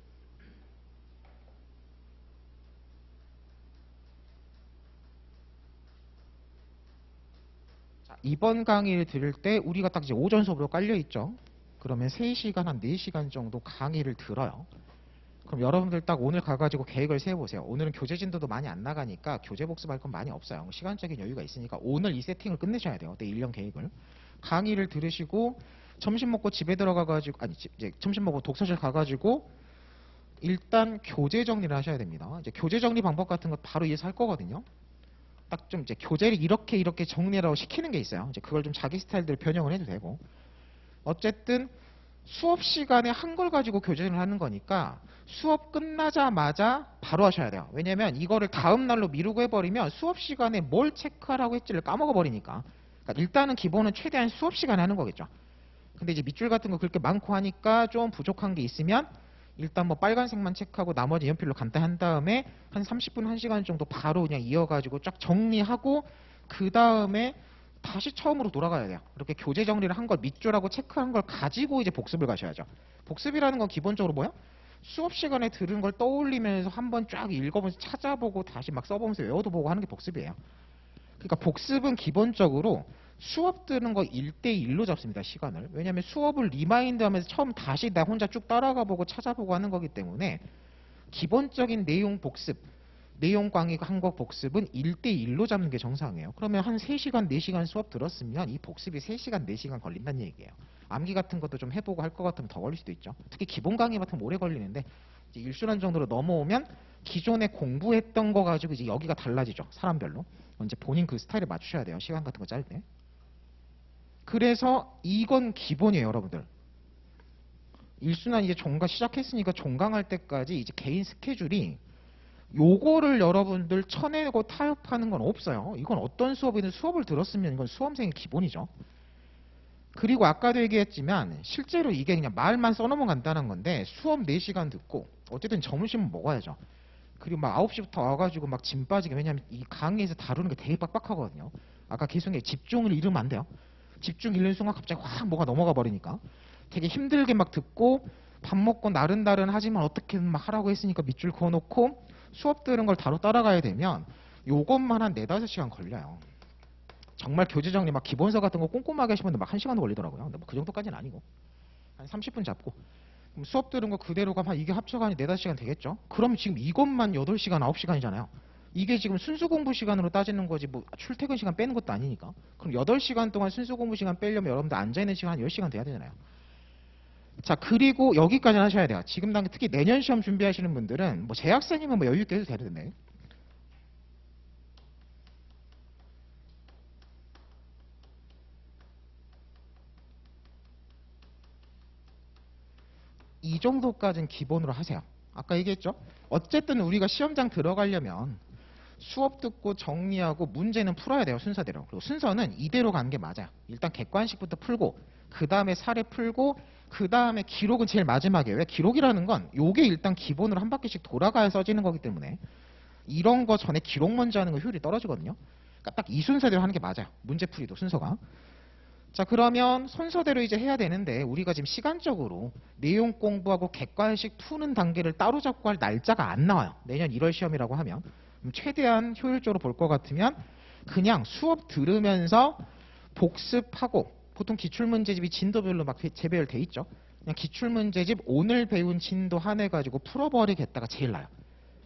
이번 강의를 들을 때 우리가 딱 이제 오전 수업으로 깔려 있죠. 그러면 3시간 한 4시간 정도 강의를 들어요. 그럼 여러분들 딱 오늘 가가지고 계획을 세워보세요. 오늘은 교재 진도도 많이 안 나가니까 교재 복습할 건 많이 없어요. 시간적인 여유가 있으니까 오늘 이 세팅을 끝내셔야 돼요. 내 1년 계획을. 강의를 들으시고 점심 먹고 집에 들어가가지고 이제 점심 먹고 독서실 가가지고 일단 교재 정리를 하셔야 됩니다. 이제 교재 정리 방법 같은 거 바로 이해서 할 거거든요. 딱 좀 이제 교재를 이렇게 정리라고 시키는 게 있어요. 이제 그걸 좀 자기 스타일대로 변형을 해도 되고. 어쨌든 수업 시간에 한 걸 가지고 교재를 하는 거니까 수업 끝나자마자 바로 하셔야 돼요. 왜냐면 이거를 다음 날로 미루고 해버리면 수업 시간에 뭘 체크하라고 했지를 까먹어 버리니까. 그러니까 일단은 기본은 최대한 수업 시간에 하는 거겠죠. 근데 이제 밑줄 같은 거 그렇게 많고 하니까 좀 부족한 게 있으면 일단 뭐 빨간색만 체크하고 나머지 연필로 간단히 한 다음에 한 30분, 1시간 정도 바로 그냥 이어가지고 쫙 정리하고 그 다음에 다시 처음으로 돌아가야 돼요. 이렇게 교재 정리를 한 걸 밑줄하고 체크한 걸 가지고 이제 복습을 가셔야죠. 복습이라는 건 기본적으로 뭐야? 수업 시간에 들은 걸 떠올리면서 한번 쫙 읽어보면서 찾아보고 다시 막 써보면서 외워도 보고 하는 게 복습이에요. 그러니까 복습은 기본적으로 수업 들은 거 1대1로 잡습니다. 시간을. 왜냐하면 수업을 리마인드 하면서 처음 다시 나 혼자 쭉 따라가 보고 찾아보고 하는 거기 때문에 기본적인 내용 복습, 내용 강의 한 거 복습은 1대1로 잡는 게 정상이에요. 그러면 한 3시간, 4시간 수업 들었으면 이 복습이 3시간, 4시간 걸린다는 얘기예요. 암기 같은 것도 좀 해보고 할 것 같으면 더 걸릴 수도 있죠. 특히 기본 강의 같으면 오래 걸리는데 이제 일순환 정도로 넘어오면 기존에 공부했던 거 가지고 이제 여기가 달라지죠. 사람별로. 이제 본인 그 스타일에 맞추셔야 돼요. 시간 같은 거 짤 때. 그래서 이건 기본이에요, 여러분들. 일순환 이제 종강 시작했으니까 종강할 때까지 이제 개인 스케줄이 요거를 여러분들 쳐내고 타협하는 건 없어요. 이건 어떤 수업이든 수업을 들었으면 이건 수험생의 기본이죠. 그리고 아까도 얘기했지만 실제로 이게 그냥 말만 써놓으면 간단한 건데 수업 4시간 듣고 어쨌든 점심은 먹어야죠. 그리고 막 9시부터 와가지고 막 짐 빠지게. 왜냐면 이 강의에서 다루는 게 되게 빡빡하거든요. 아까 계속 집중을 잃으면 안 돼요. 집중 잃는 순간 갑자기 확 뭐가 넘어가 버리니까 되게 힘들게 막 듣고 밥 먹고 나른나른 하지만 어떻게든 막 하라고 했으니까 밑줄 그어놓고 수업 들은 걸 바로 따라가야 되면 요것만 한 4-5시간 걸려요. 정말 교재 정리 막 기본서 같은 거 꼼꼼하게 하시면 막 1시간도 걸리더라고요. 근데 뭐 그 정도까지는 아니고 한 30분 잡고 그럼 수업 들은 거 그대로 가면 이게 합쳐가 한 4-5시간 되겠죠? 그럼 지금 이것만 8시간, 9시간이잖아요. 이게 지금 순수 공부 시간으로 따지는 거지 뭐 출퇴근 시간 빼는 것도 아니니까. 그럼 8시간 동안 순수 공부 시간 빼려면 여러분들 앉아있는 시간 한 10시간 돼야 되잖아요. 자, 그리고 여기까지는 하셔야 돼요. 지금 당장 특히 내년 시험 준비하시는 분들은 뭐 재학생이면 뭐 여유 있게 해도 되는데 이 정도까지는 기본으로 하세요. 아까 얘기했죠? 어쨌든 우리가 시험장 들어가려면 수업 듣고 정리하고 문제는 풀어야 돼요. 순서대로. 그리고 순서는 이대로 가는 게 맞아요. 일단 객관식부터 풀고 그 다음에 사례 풀고 그 다음에 기록은 제일 마지막이에요. 왜? 기록이라는 건 요게 일단 기본으로 한 바퀴씩 돌아가야 써지는 거기 때문에 이런 거 전에 기록 먼저 하는 거 효율이 떨어지거든요. 그러니까 딱 이 순서대로 하는 게 맞아요. 문제풀이도 순서가. 자, 그러면 순서대로 이제 해야 되는데 우리가 지금 시간적으로 내용 공부하고 객관식 푸는 단계를 따로 잡고 할 날짜가 안 나와요. 내년 1월 시험이라고 하면. 최대한 효율적으로 볼 것 같으면 그냥 수업 들으면서 복습하고, 보통 기출문제집이 진도별로 막 재배열돼 있죠. 그냥 기출문제집 오늘 배운 진도 한 해 가지고 풀어버리겠다가 제일 나아요.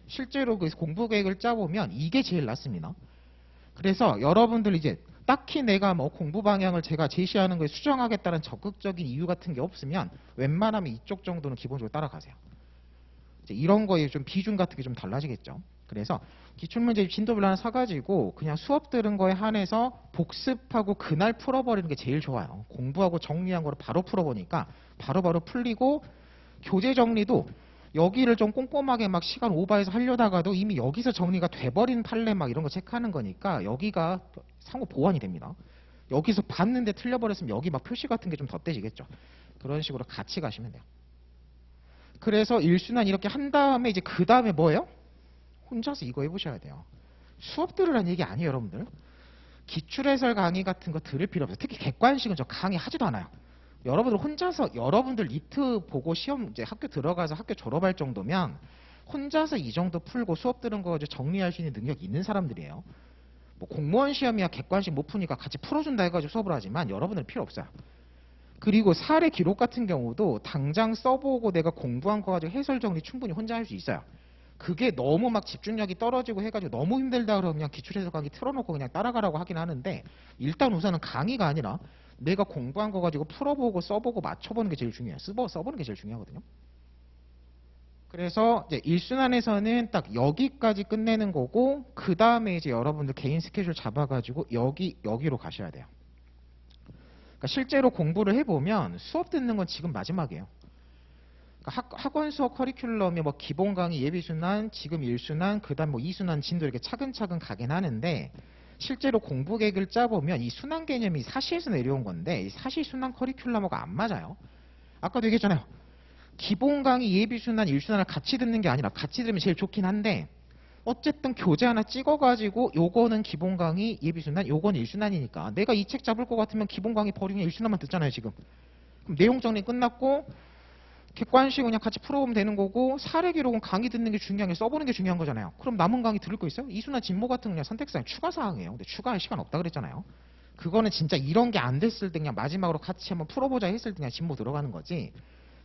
실제로 그 공부 계획을 짜보면 이게 제일 낫습니다. 그래서 여러분들 이제 딱히 내가 뭐 공부 방향을 제가 제시하는 거에 수정하겠다는 적극적인 이유 같은 게 없으면 웬만하면 이쪽 정도는 기본적으로 따라가세요. 이제 이런 거에 좀 비중 같은 게 좀 달라지겠죠. 그래서 기출문제 진도별로 하나 사가지고 그냥 수업 들은 거에 한해서 복습하고 그날 풀어버리는 게 제일 좋아요. 공부하고 정리한 거를 바로 풀어보니까 바로바로 풀리고, 교재 정리도 여기를 좀 꼼꼼하게 막 시간 오버해서 하려다가도 이미 여기서 정리가 돼버린 판례 막 이런 거 체크하는 거니까 여기가 상호 보완이 됩니다. 여기서 봤는데 틀려버렸으면 여기 막 표시 같은 게 좀 덧대지겠죠. 그런 식으로 같이 가시면 돼요. 그래서 일순환 이렇게 한 다음에 이제 그 다음에 뭐예요? 혼자서 이거 해보셔야 돼요. 수업 들으라는 얘기 아니에요, 여러분들. 기출해설 강의 같은 거 들을 필요 없어요. 특히 객관식은 저 강의 하지도 않아요. 여러분들 혼자서, 여러분들 니트 보고 시험 이제 학교 들어가서 학교 졸업할 정도면 혼자서 이 정도 풀고 수업 들은 거 정리할 수 있는 능력이 있는 사람들이에요. 뭐 공무원 시험이야 객관식 못 푸니까 같이 풀어준다 해가지고 수업을 하지만 여러분들은 필요 없어요. 그리고 사례 기록 같은 경우도 당장 써보고 내가 공부한 거 가지고 해설 정리 충분히 혼자 할 수 있어요. 그게 너무 막 집중력이 떨어지고 해가지고 너무 힘들다 그러면 그냥 기출해설 강의 틀어놓고 그냥 따라가라고 하긴 하는데, 일단 우선은 강의가 아니라 내가 공부한 거 가지고 풀어보고 써보고 맞춰보는 게 제일 중요해요. 써보는 게 제일 중요하거든요. 그래서 이제 일순환에서는 딱 여기까지 끝내는 거고, 그 다음에 이제 여러분들 개인 스케줄 잡아가지고 여기로 가셔야 돼요. 그러니까 실제로 공부를 해보면 수업 듣는 건 지금 마지막이에요. 그러니까 학원 수업 커리큘럼이 뭐 기본 강의 예비순환, 지금 1순환, 그 다음 뭐 2순환 진도 이렇게 차근차근 가긴 하는데, 실제로 공부 계획을 짜보면 이 순환 개념이 사시에서 내려온 건데 이 사시 순환 커리큘럼하고 안 맞아요. 아까도 얘기했잖아요. 기본 강의 예비순환, 1순환을 같이 듣는 게 아니라, 같이 들으면 제일 좋긴 한데 어쨌든 교재 하나 찍어가지고 요거는 기본 강의 예비순환, 요건 1순환이니까 내가 이 책 잡을 것 같으면 기본 강의 버리고 1순환만 듣잖아요 지금. 그럼 내용 정리 끝났고 객관식 그냥 같이 풀어보면 되는 거고, 사례 기록은 강의 듣는 게 중요한 게 써보는 게 중요한 거잖아요. 그럼 남은 강의 들을 거 있어요? 이순환 진모 같은 건 그냥 선택사항 추가 사항이에요. 근데 추가할 시간 없다 그랬잖아요. 그거는 진짜 이런 게 안 됐을 때 그냥 마지막으로 같이 한번 풀어보자 했을 때 그냥 진모 들어가는 거지,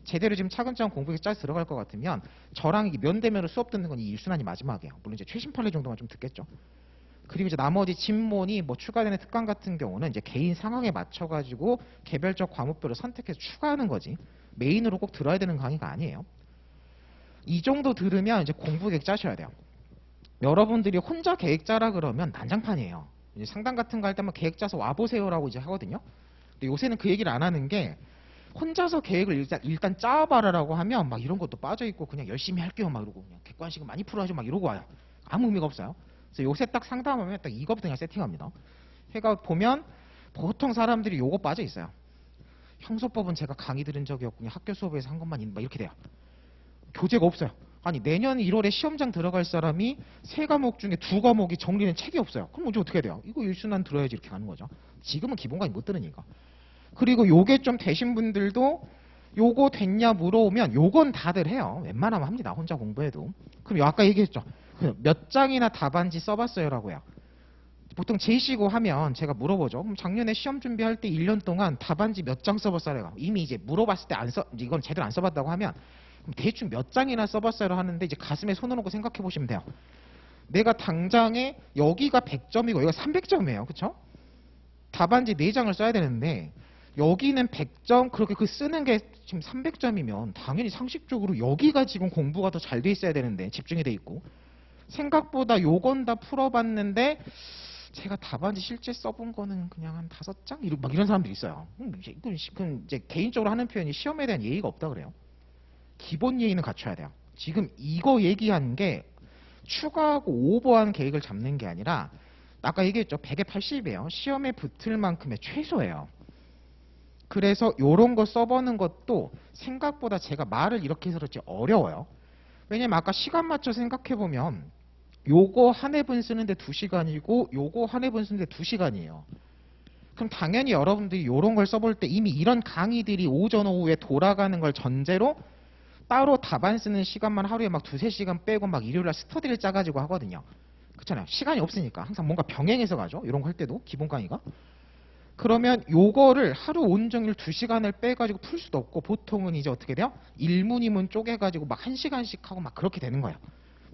제대로 지금 차근차근 공부에 짜서 들어갈 것 같으면 저랑 면대면으로 수업 듣는 건 이 1순환이 마지막이에요. 물론 이제 최신 판례 정도만 좀 듣겠죠. 그리고 이제 나머지 진모니 뭐 추가되는 특강 같은 경우는 이제 개인 상황에 맞춰가지고 개별적 과목별로 선택해서 추가하는 거지, 메인으로 꼭 들어야 되는 강의가 아니에요. 이 정도 들으면 이제 공부 계획 짜셔야 돼요. 여러분들이 혼자 계획 짜라 그러면 난장판이에요. 이제 상담 같은 거 할 때만 계획 짜서 와보세요라고 이제 하거든요. 근데 요새는 그 얘기를 안 하는 게, 혼자서 계획을 일단 짜봐라라고 하면 막 이런 것도 빠져있고 그냥 열심히 할게요 막 이러고, 그냥 객관식은 많이 풀어야죠 막 이러고 와요. 아무 의미가 없어요. 그래서 요새 딱 상담하면 딱 이거부터 그냥 세팅합니다. 해가 보면 보통 사람들이 요거 빠져 있어요. 형소법은 제가 강의 들은 적이 없고 그냥 학교 수업에서 한 것만 있는 막 이렇게 돼요. 교재가 없어요. 아니 내년 1월에 시험장 들어갈 사람이 3과목 중에 2과목이 정리된 책이 없어요. 그럼 이제 어떻게 해야 돼요? 이거 일순환 들어야지 이렇게 가는 거죠. 지금은 기본 강의 못 들으니까. 그리고 요게 좀 되신 분들도 요거 됐냐 물어오면 요건 다들 해요. 웬만하면 합니다. 혼자 공부해도. 그럼 아까 얘기했죠. 몇 장이나 답안지 써봤어요라고요. 보통 제시고 하면 제가 물어보죠. 그럼 작년에 시험 준비할 때 1년 동안 답안지 몇 장 써봤어요? 이미 이제 물어봤을 때 이건 제대로 안 써봤다고 하면 그럼 대충 몇 장이나 써봤어요 하는데, 이제 가슴에 손을 얹고 생각해 보시면 돼요. 내가 당장에 여기가 100점이고 여기가 300점이에요. 그쵸? 답안지 4장을 써야 되는데 여기는 100점, 그렇게 그 쓰는 게 지금 300점이면 당연히 상식적으로 여기가 지금 공부가 더 잘 돼 있어야 되는데 집중이 돼 있고, 생각보다 요건 다 풀어봤는데 제가 답안지 실제 써본 거는 그냥 한 5장? 막 이런 사람들이 있어요. 이건 이제 개인적으로 하는 표현이 시험에 대한 예의가 없다 그래요. 기본 예의는 갖춰야 돼요. 지금 이거 얘기한 게 추가하고 오버한 계획을 잡는 게 아니라, 아까 얘기했죠. 100에 80이에요. 시험에 붙을 만큼의 최소예요. 그래서 요런 거 써보는 것도 생각보다 제가 말을 이렇게 해서 그렇지 어려워요. 왜냐면 아까 시간 맞춰 생각해보면 요거 한 회분 쓰는데 2시간이고 요거 한 회분 쓰는데 2시간이에요. 그럼 당연히 여러분들이 요런 걸 써볼 때 이미 이런 강의들이 오전 오후에 돌아가는 걸 전제로 따로 답안 쓰는 시간만 하루에 막 2~3시간 빼고 막 일요일날 스터디를 짜가지고 하거든요. 그렇잖아요. 시간이 없으니까 항상 뭔가 병행해서 가죠. 이런 거 할 때도 기본 강의가. 그러면 요거를 하루 온종일 2시간을 빼가지고 풀 수도 없고 보통은 이제 어떻게 돼요? 일문이문 쪼개가지고 막 1시간씩 하고 막 그렇게 되는 거예요.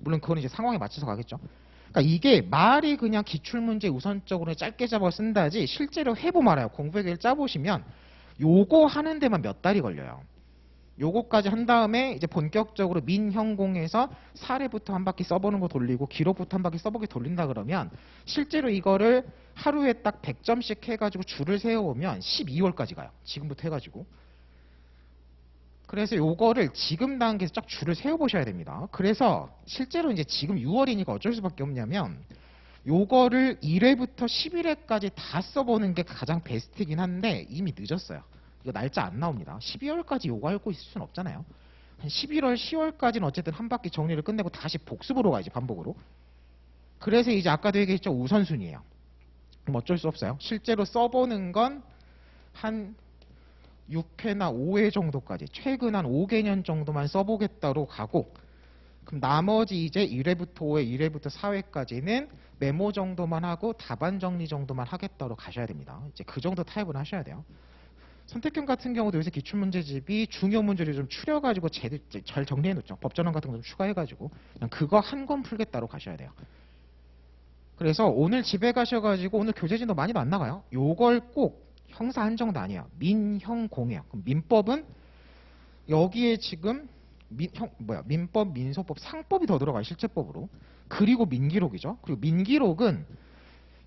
물론 그건 이제 상황에 맞춰서 가겠죠. 그러니까 이게 말이 그냥 기출문제 우선적으로 짧게 잡아 쓴다지 실제로 해보면 알아요. 공부계획을 짜보시면 요거 하는 데만 몇 달이 걸려요. 요거까지 한 다음에 이제 본격적으로 민형공에서 사례부터 한 바퀴 써보는 거 돌리고 기록부터 한 바퀴 써보기 돌린다 그러면 실제로 이거를 하루에 딱 100점씩 해가지고 줄을 세워오면 12월까지 가요. 지금부터 해가지고. 그래서 요거를 지금 단계에서 쫙 줄을 세워보셔야 됩니다. 그래서 실제로 이제 지금 6월이니까 어쩔 수밖에 없냐면 요거를 1회부터 11회까지 다 써보는 게 가장 베스트긴 한데 이미 늦었어요. 이거 날짜 안 나옵니다. 12월까지 요거 알고 있을 수는 없잖아요. 한 11월, 10월까지는 어쨌든 한 바퀴 정리를 끝내고 다시 복습으로 가야지, 반복으로. 그래서 이제 아까도 얘기했죠. 우선순위예요. 그럼 어쩔 수 없어요. 실제로 써보는 건 한 6회나 5회 정도까지, 최근 한 5개년 정도만 써보겠다로 가고, 그럼 나머지 이제 1회부터 5회, 1회부터 4회까지는 메모 정도만 하고 답안 정리 정도만 하겠다로 가셔야 됩니다. 이제 그 정도 타입은 하셔야 돼요. 선택형 같은 경우도 요새 기출문제집이 중요 문제를 좀 추려가지고 잘 정리해놓죠. 법전형 같은 거 좀 추가해가지고 그냥 그거 한 권 풀겠다로 가셔야 돼요. 그래서 오늘 집에 가셔가지고 오늘 교재진도 많이도 안 나가요. 요걸 꼭 형사 한정도 아니에요. 민형공이에요. 그럼 민법은 여기에 지금 민법, 민소법, 상법이 더 들어가요. 실제법으로. 그리고 민기록이죠. 그리고 민기록은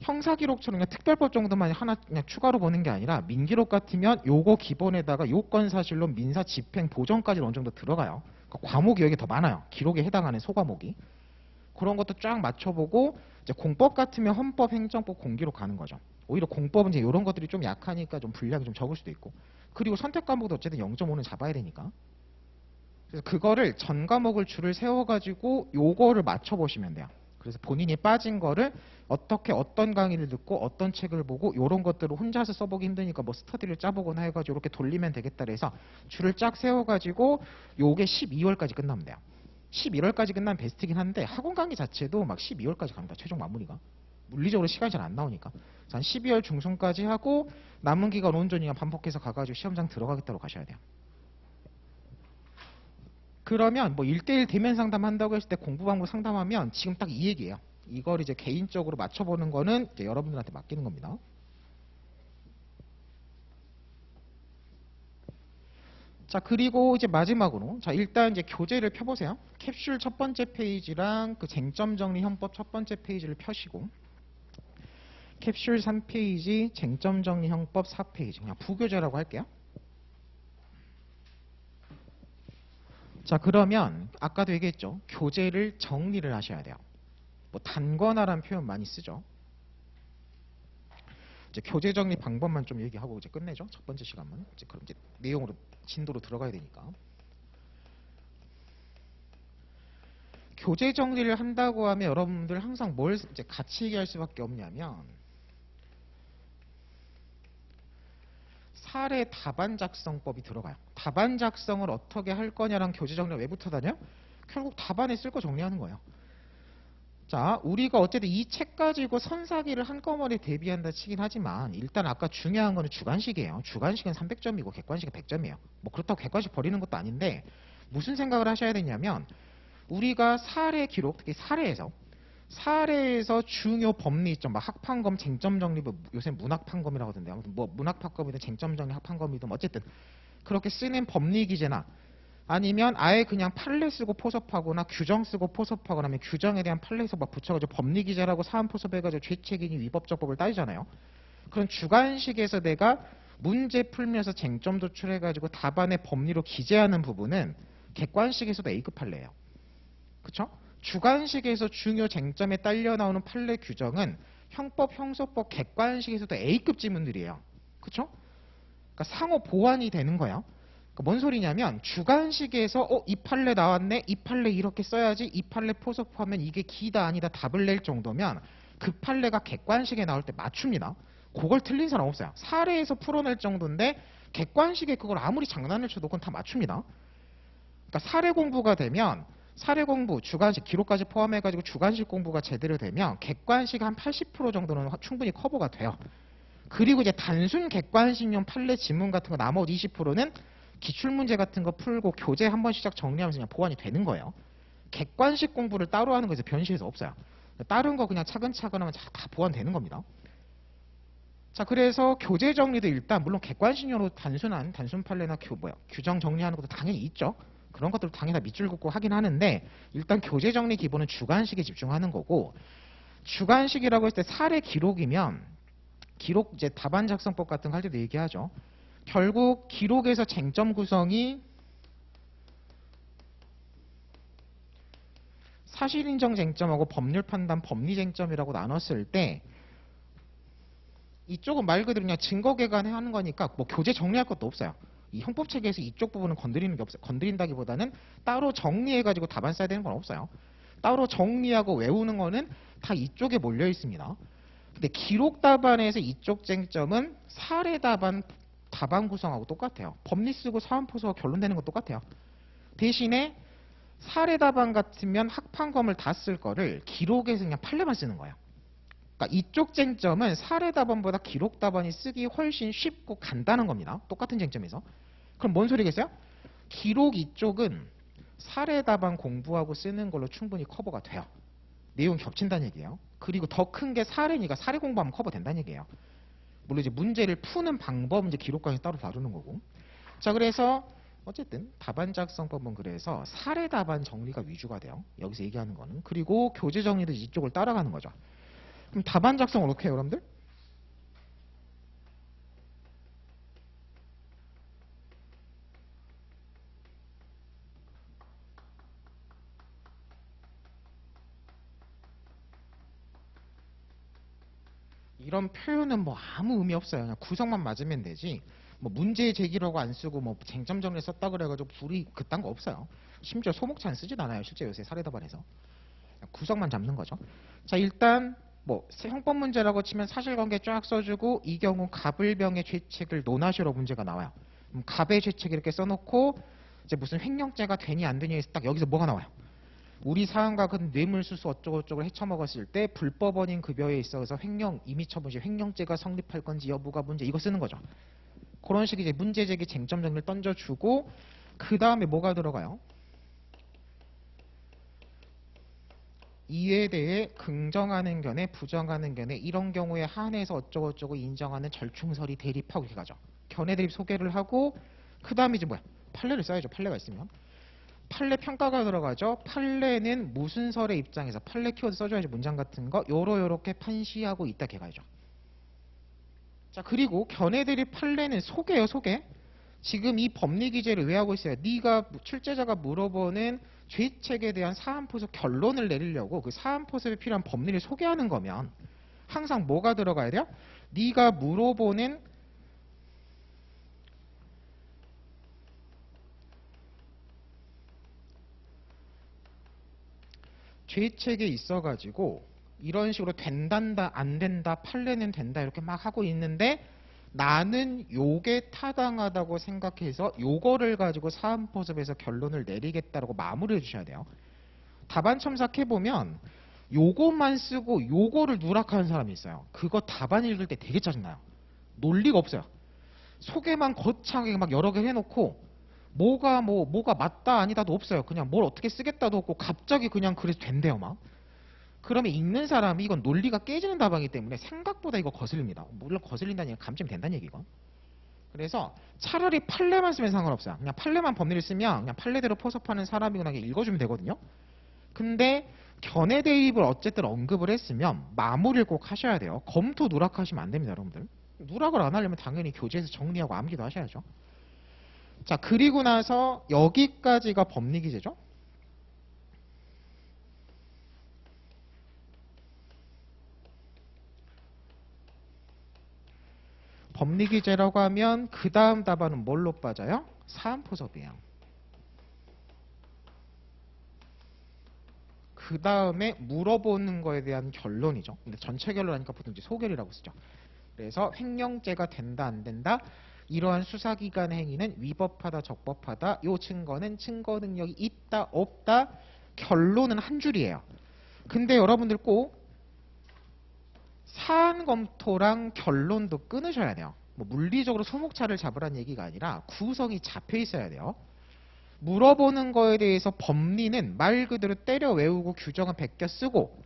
형사기록처럼 그냥 특별법 정도만 하나 그냥 추가로 보는 게 아니라 민기록 같으면 요거 기본에다가 요건사실론, 민사, 집행, 보정까지 어느 정도 들어가요. 그러니까 과목이 여기 더 많아요. 기록에 해당하는 소과목이. 그런 것도 쫙 맞춰보고 이제 공법 같으면 헌법, 행정법, 공기록 가는 거죠. 오히려 공법은 이제 이런 것들이 좀 약하니까 좀 분량이 좀 적을 수도 있고. 그리고 선택 과목도 어쨌든 0.5는 잡아야 되니까. 그래서 그거를 전 과목을 줄을 세워가지고 요거를 맞춰보시면 돼요. 그래서 본인이 빠진 거를 어떻게 어떤 강의를 듣고 어떤 책을 보고 이런 것들을 혼자서 써보기 힘드니까 뭐 스터디를 짜보거나 해가지고 이렇게 돌리면 되겠다 그래서 줄을 쫙 세워가지고 요게 12월까지 끝나면 돼요. 11월까지 끝나면 베스트긴 한데 학원 강의 자체도 막 12월까지 갑니다. 최종 마무리가. 물리적으로 시간이 잘 안 나오니까. 한 12월 중순까지 하고 남은 기간 온전히 반복해서 가가지고 시험장 들어가겠다고 가셔야 돼요. 그러면 뭐 1대1 대면 상담한다고 했을 때 공부 방법 상담하면 지금 딱 이 얘기예요. 이걸 이제 개인적으로 맞춰보는 거는 이제 여러분들한테 맡기는 겁니다. 자, 그리고 이제 마지막으로 자, 일단 이제 교재를 펴보세요. 캡슐 첫 번째 페이지랑 그 쟁점 정리 형법 첫 번째 페이지를 펴시고 캡슐 3페이지, 쟁점 정리 형법 4페이지 그냥 부교재라고 할게요. 자, 그러면 아까도 얘기했죠. 교재를 정리를 하셔야 돼요. 뭐 단권화라는 표현 많이 쓰죠. 이제 교재 정리 방법만 좀 얘기하고 이제 끝내죠. 첫 번째 시간만. 이제 그럼 이제 내용으로 진도로 들어가야 되니까. 교재 정리를 한다고 하면 여러분들 항상 뭘 이제 같이 얘기할 수밖에 없냐면 사례 답안 작성법이 들어가요. 답안 작성을 어떻게 할 거냐랑 교재 정리가 왜 붙어 다녀요? 결국 답안에 쓸 거 정리하는 거예요. 자, 우리가 어쨌든 이 책 가지고 선사기를 한꺼번에 대비한다 치긴 하지만 일단 아까 중요한 거는 주관식이에요. 주관식은 300점이고 객관식은 100점이에요. 뭐 그렇다고 객관식 버리는 것도 아닌데 무슨 생각을 하셔야 되냐면 우리가 사례 기록, 특히 사례에서 중요 법리점, 막 학판검, 쟁점정리, 뭐 요새 문학판검이라고 하던데 아무튼 뭐 문학판검이든 쟁점정리, 학판검이든 어쨌든 그렇게 쓰는 법리 기재나 아니면 아예 그냥 판례 쓰고 포섭하거나 규정 쓰고 포섭하거나 하면 규정에 대한 판례에서 막 붙여가지고 법리 기재라고 사안 포섭해가지고 죄책임이 위법적법을 따지잖아요. 그런 주관식에서 내가 문제 풀면서 쟁점 도출해가지고 답안의 법리로 기재하는 부분은 객관식에서도 A급 판례예요. 그쵸? 주관식에서 중요 쟁점에 딸려 나오는 판례 규정은 형법, 형소법, 객관식에서도 A급 지문들이에요. 그쵸? 그러니까 상호 보완이 되는 거예요. 그러니까 뭔 소리냐면 주관식에서 이 판례 나왔네, 이 판례 이렇게 써야지, 이 판례 포섭하면 이게 기다 아니다 답을 낼 정도면 그 판례가 객관식에 나올 때 맞춥니다. 그걸 틀린 사람 없어요. 사례에서 풀어낼 정도인데 객관식에 그걸 아무리 장난을 쳐도 그건 다 맞춥니다. 그러니까 사례 공부가 되면 사례 공부, 주관식, 기록까지 포함해가지고 주관식 공부가 제대로 되면 객관식 한 80% 정도는 충분히 커버가 돼요. 그리고 이제 단순 객관식용 판례 지문 같은 거 나머지 20%는 기출문제 같은 거 풀고 교재 한 번씩 정리하면서 그냥 보완이 되는 거예요. 객관식 공부를 따로 하는 거에서 변시에서 없어요. 다른 거 그냥 차근차근 하면 다 보완되는 겁니다. 자, 그래서 교재 정리도 일단 물론 객관식용으로 단순한 단순 판례나 규정 정리하는 것도 당연히 있죠. 그런 것들도 당연히 다 밑줄 긋고 하긴 하는데 일단 교재 정리 기본은 주관식에 집중하는 거고 주관식이라고 했을 때 사례 기록이면 기록 이제 답안 작성법 같은 거 할 때도 얘기하죠. 결국 기록에서 쟁점 구성이 사실인정 쟁점하고 법률 판단 법리 쟁점이라고 나눴을 때 이쪽은 말 그대로 그냥 증거 개관해 하는 거니까 뭐 교재 정리할 것도 없어요. 이 형법 체계에서 이쪽 부분은 건드리는 게 없어요. 건드린다기보다는 따로 정리해 가지고 답안 써야 되는 건 없어요. 따로 정리하고 외우는 거는 다 이쪽에 몰려 있습니다. 근데 기록 답안에서 이쪽 쟁점은 사례 답안 구성하고 똑같아요. 법리 쓰고 사안 포서 결론 내는 건 똑같아요. 대신에 사례 답안 같으면 학판검을 다 쓸 거를 기록에서 그냥 판례만 쓰는 거예요. 그러니까 이쪽 쟁점은 사례 답안보다 기록 답안이 쓰기 훨씬 쉽고 간단한 겁니다. 똑같은 쟁점에서. 그럼 뭔 소리겠어요? 기록 이쪽은 사례 답안 공부하고 쓰는 걸로 충분히 커버가 돼요. 내용 겹친다는 얘기예요. 그리고 더 큰 게 사례니까 사례 공부하면 커버된다는 얘기예요. 물론 이제 문제를 푸는 방법 이제 기록까지 따로 다루는 거고. 자, 그래서 어쨌든 답안 작성법은 그래서 사례 답안 정리가 위주가 돼요. 여기서 얘기하는 거는. 그리고 교재 정리도 이쪽을 따라가는 거죠. 그럼 답안 작성을 어떻게 해요, 여러분들? 이런 표현은 뭐 아무 의미 없어요. 그냥 구성만 맞으면 되지. 뭐 문제 제기라고 안 쓰고 뭐 쟁점 정리 썼다 그래가지고 불이 그딴 거 없어요. 심지어 소목차 안 쓰지도 않아요. 실제 요새 사례답안에서. 구성만 잡는 거죠. 자, 일단 뭐 형법 문제라고 치면 사실관계 쫙 써주고 이 경우 갑을병의 죄책을 논하시로 문제가 나와요. 갑의 죄책 이렇게 써놓고 이제 무슨 횡령죄가 되니 안 되니 해서 딱 여기서 뭐가 나와요? 우리 사항각은 뇌물수수 어쩌고저쩌고 헤쳐먹었을 때 불법원인 급여에 있어서 횡령 임의처분 시 횡령죄가 성립할 건지 여부가 문제 이거 쓰는 거죠. 그런 식의 이제 문제 제기 쟁점 정리를 던져주고 그 다음에 뭐가 들어가요? 이에 대해 긍정하는 견해, 부정하는 견해 이런 경우에 한해서 어쩌고저쩌고 인정하는 절충설이 대립하고 이렇게 가죠. 견해 대립 소개를 하고 그 다음에 이제 뭐야? 판례를 써야죠. 판례가 있으면. 판례 평가가 들어가죠. 판례는 무슨 설의 입장에서 판례 키워드 써줘야지 문장 같은 거 요렇게 판시하고 있다 개가죠. 자, 그리고 견해 대립 판례는 소개예요. 소개. 지금 이 법리 기재를 왜 하고 있어요? 네가 출제자가 물어보는 죄책에 대한 사안포섭 결론을 내리려고 그 사안포섭에 필요한 법리를 소개하는 거면 항상 뭐가 들어가야 돼요? 네가 물어보는 죄책에 있어가지고 이런 식으로 된단다 안 된다 판례는 된다 이렇게 막 하고 있는데 나는 요게 타당하다고 생각해서 요거를 가지고 사안포섭에서 결론을 내리겠다라고 마무리해 주셔야 돼요. 답안 첨삭해보면 요거만 쓰고 요거를 누락하는 사람이 있어요. 그거 답안 읽을 때 되게 짜증나요. 논리가 없어요. 소개만 거창하게 막 여러 개 해놓고 뭐가 맞다 아니다도 없어요. 그냥 뭘 어떻게 쓰겠다도 없고 갑자기 그냥 그래서 된대요 막. 그러면 읽는 사람이 이건 논리가 깨지는 답안이기 때문에 생각보다 이거 거슬립니다. 물론 거슬린다는 얘기가 감점이 된다는 얘기고. 그래서 차라리 판례만 쓰면 상관없어요. 그냥 판례만 법리를 쓰면 그냥 판례대로 포섭하는 사람이거나 읽어주면 되거든요. 근데 견해 대입을 어쨌든 언급을 했으면 마무리를 꼭 하셔야 돼요. 검토 누락하시면 안 됩니다, 여러분들. 누락을 안 하려면 당연히 교재에서 정리하고 암기도 하셔야죠. 자, 그리고 나서 여기까지가 법리 기재죠. 법리기재라고 하면 그 다음 답안은 뭘로 빠져요? 사안포섭이에요. 그 다음에 물어보는 거에 대한 결론이죠. 근데 전체 결론하니까 보통 이제 소결이라고 쓰죠. 그래서 횡령죄가 된다 안 된다? 이러한 수사기관의 행위는 위법하다 적법하다. 요 증거는 증거 능력이 있다 없다? 결론은 한 줄이에요. 근데 여러분들 꼭 사안 검토랑 결론도 끊으셔야 돼요. 뭐 물리적으로 소목차를 잡으라는 얘기가 아니라 구성이 잡혀 있어야 돼요. 물어보는 거에 대해서 법리는 말 그대로 때려 외우고 규정은 베껴 쓰고,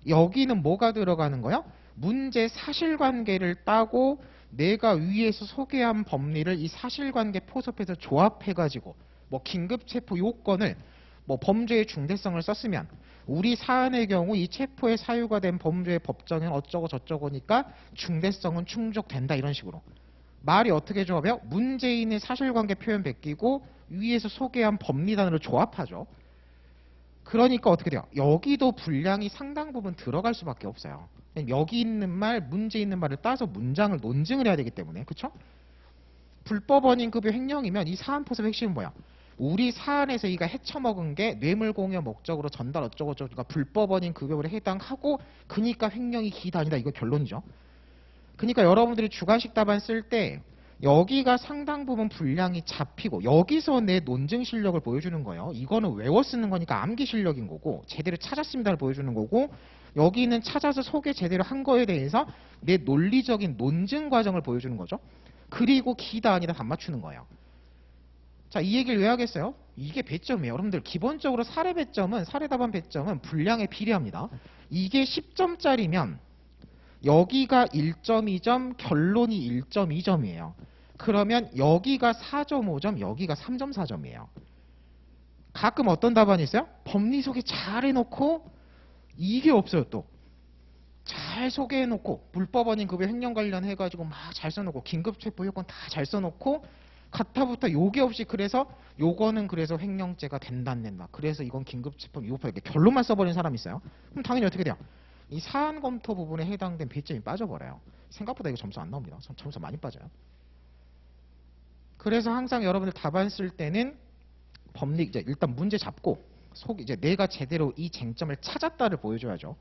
여기는 뭐가 들어가는 거야? 문제 사실관계를 따고 내가 위에서 소개한 법리를 이 사실관계 포섭해서 조합해가지고 뭐 긴급체포 요건을 뭐 범죄의 중대성을 썼으면 우리 사안의 경우 이 체포에 사유가 된 범죄의 법정은 어쩌고 저쩌고니까 중대성은 충족된다, 이런 식으로 말이 어떻게 조합해요? 문제인의 사실관계 표현 베끼고 위에서 소개한 법리단으로 조합하죠. 그러니까 어떻게 돼요? 여기도 분량이 상당 부분 들어갈 수밖에 없어요. 여기 있는 말, 문제 있는 말을 따서 문장을 논증을 해야 되기 때문에, 그쵸? 불법 원인급여 횡령이면 이 사안포섭의 핵심은 뭐야? 우리 사안에서 이가 헤쳐먹은 게 뇌물공여 목적으로 전달 어쩌고저쩌고, 그러니까 불법 원인 급여에 해당하고, 그니까 횡령이 기다 아니다, 이거 결론이죠. 그러니까 여러분들이 주관식 답안 쓸 때 여기가 상당 부분 분량이 잡히고 여기서 내 논증 실력을 보여주는 거예요. 이거는 외워 쓰는 거니까 암기 실력인 거고 제대로 찾았습니다를 보여주는 거고, 여기는 찾아서 소개 제대로 한 거에 대해서 내 논리적인 논증 과정을 보여주는 거죠. 그리고 기다 아니다 답 맞추는 거예요. 자, 이 얘기를 왜 하겠어요? 이게 배점이에요. 여러분들 기본적으로 사례 배점은, 사례 답안 배점은 분량에 비례합니다. 이게 10점짜리면 여기가 1.2점, 결론이 1.2점이에요. 그러면 여기가 4.5점, 여기가 3.4점이에요. 가끔 어떤 답안이 있어요? 법리 소개 잘 해놓고 이게 없어요. 또 잘 소개해놓고 불법 원인 급여 횡령 관련해가지고 막 잘 써놓고 긴급체포 요건 다 잘 써놓고 가타부터 요게 없이, 그래서 요거는 그래서 횡령죄가 된다 안 된다, 그래서 이건 긴급체포 위법하다, 이렇게 결론만 써버리는 사람이 있어요. 그럼 당연히 어떻게 돼요? 이 사안 검토 부분에 해당된 배점이 빠져버려요. 생각보다 이거 점수 안 나옵니다. 점수 많이 빠져요. 그래서 항상 여러분들 답안 쓸 때는 법리 이제 일단 문제 잡고 이제 내가 제대로 이 쟁점을 찾았다를 보여줘야죠.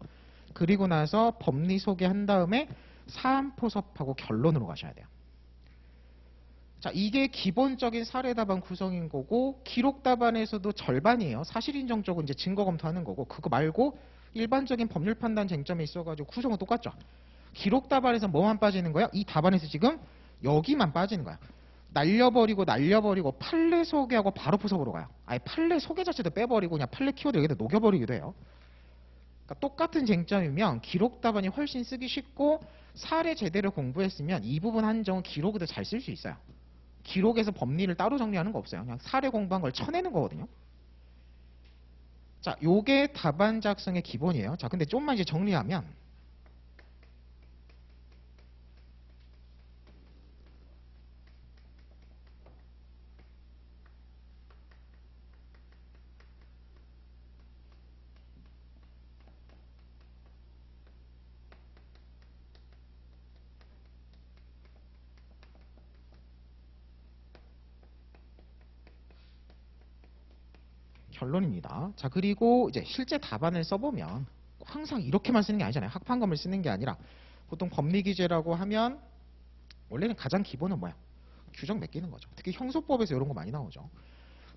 그리고 나서 법리 소개한 다음에 사안 포섭하고 결론으로 가셔야 돼요. 자, 이게 기본적인 사례 답안 구성인 거고, 기록 답안에서도 절반이에요. 사실 인정 쪽은 이제 증거 검토하는 거고, 그거 말고 일반적인 법률 판단 쟁점에 있어가지고 구성은 똑같죠. 기록 답안에서 뭐만 빠지는 거야? 이 답안에서 지금 여기만 빠지는 거야. 날려버리고 판례 소개하고 바로 포섭으로 가요. 아예 판례 소개 자체도 빼버리고 그냥 판례 키워드 여기다 녹여버리기도 해요. 그러니까 똑같은 쟁점이면 기록 답안이 훨씬 쓰기 쉽고, 사례 제대로 공부했으면 이 부분 한정은 기록에도 잘 쓸 수 있어요. 기록에서 법리를 따로 정리하는 거 없어요. 그냥 사례 공부한 걸 쳐내는 거거든요. 자, 요게 답안 작성의 기본이에요. 자, 근데 좀만 이제 정리하면, 결론입니다. 자, 그리고 이제 실제 답안을 써보면 항상 이렇게만 쓰는 게 아니잖아요. 학판검을 쓰는 게 아니라 보통 법리기재라고 하면 원래는 가장 기본은 뭐야? 규정 베끼는 거죠. 특히 형소법에서 이런 거 많이 나오죠.